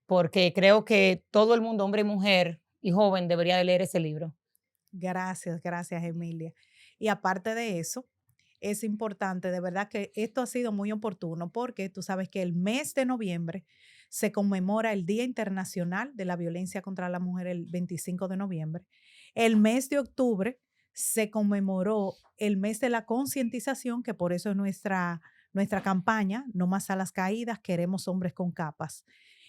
porque creo que todo el mundo, hombre y mujer y joven, debería de leer ese libro. Gracias, Emilia. Y aparte de eso, es importante, de verdad que esto ha sido muy oportuno porque tú sabes que el mes de noviembre se conmemora el Día Internacional de la Violencia contra la Mujer el 25 de noviembre. El mes de octubre se conmemoró el mes de la concientización, que por eso es nuestra campaña, No más a las caídas, queremos hombres con capas.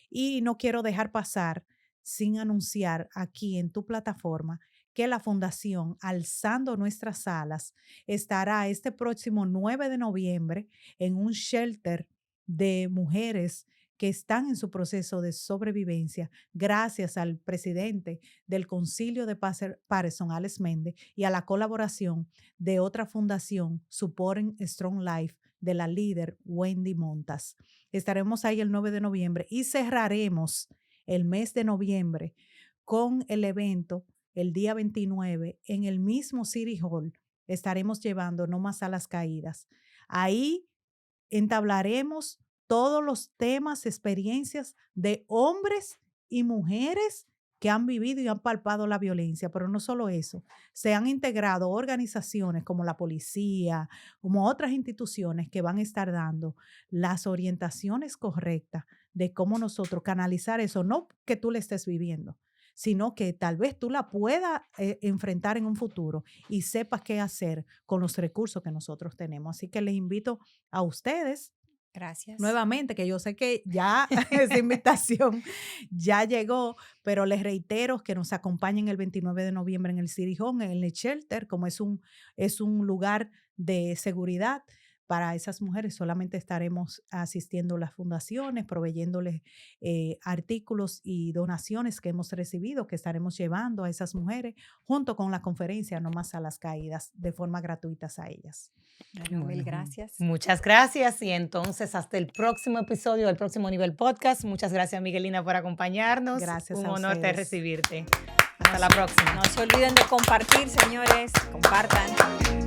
Y no quiero dejar pasar sin anunciar aquí en tu plataforma que la Fundación Alzando Nuestras Alas estará este próximo 9 de noviembre en un shelter de mujeres que están en su proceso de sobrevivencia, gracias al presidente del Concilio de Patterson, Alex Méndez, y a la colaboración de otra fundación, Supporting Strong Life, de la líder Wendy Montas. Estaremos ahí el 9 de noviembre y cerraremos el mes de noviembre con el evento el día 29 en el mismo City Hall. Estaremos llevando No más a las caídas. Ahí entablaremos todos los temas, experiencias de hombres y mujeres que han vivido y han palpado la violencia, pero no solo eso, se han integrado organizaciones como la policía, como otras instituciones que van a estar dando las orientaciones correctas de cómo nosotros canalizar eso, no que tú le estés viviendo, sino que tal vez tú la puedas enfrentar en un futuro y sepas qué hacer con los recursos que nosotros tenemos. Así que les invito a ustedes. Gracias. Nuevamente, que yo sé que ya esa invitación ya llegó, pero les reitero que nos acompañen el 29 de noviembre en el City Hall, en el Shelter, como es un lugar de seguridad para esas mujeres. Solamente estaremos asistiendo a las fundaciones, proveyéndoles artículos y donaciones que hemos recibido, que estaremos llevando a esas mujeres, junto con la conferencia No más a las caídas, de forma gratuita a ellas. Bueno, mil gracias. Muchas gracias y entonces hasta el próximo episodio del Próximo Nivel Podcast. Muchas gracias, Miguelina, por acompañarnos. Gracias Un a honor ustedes. recibirte. Hasta la próxima. No se olviden de compartir, señores. Compartan.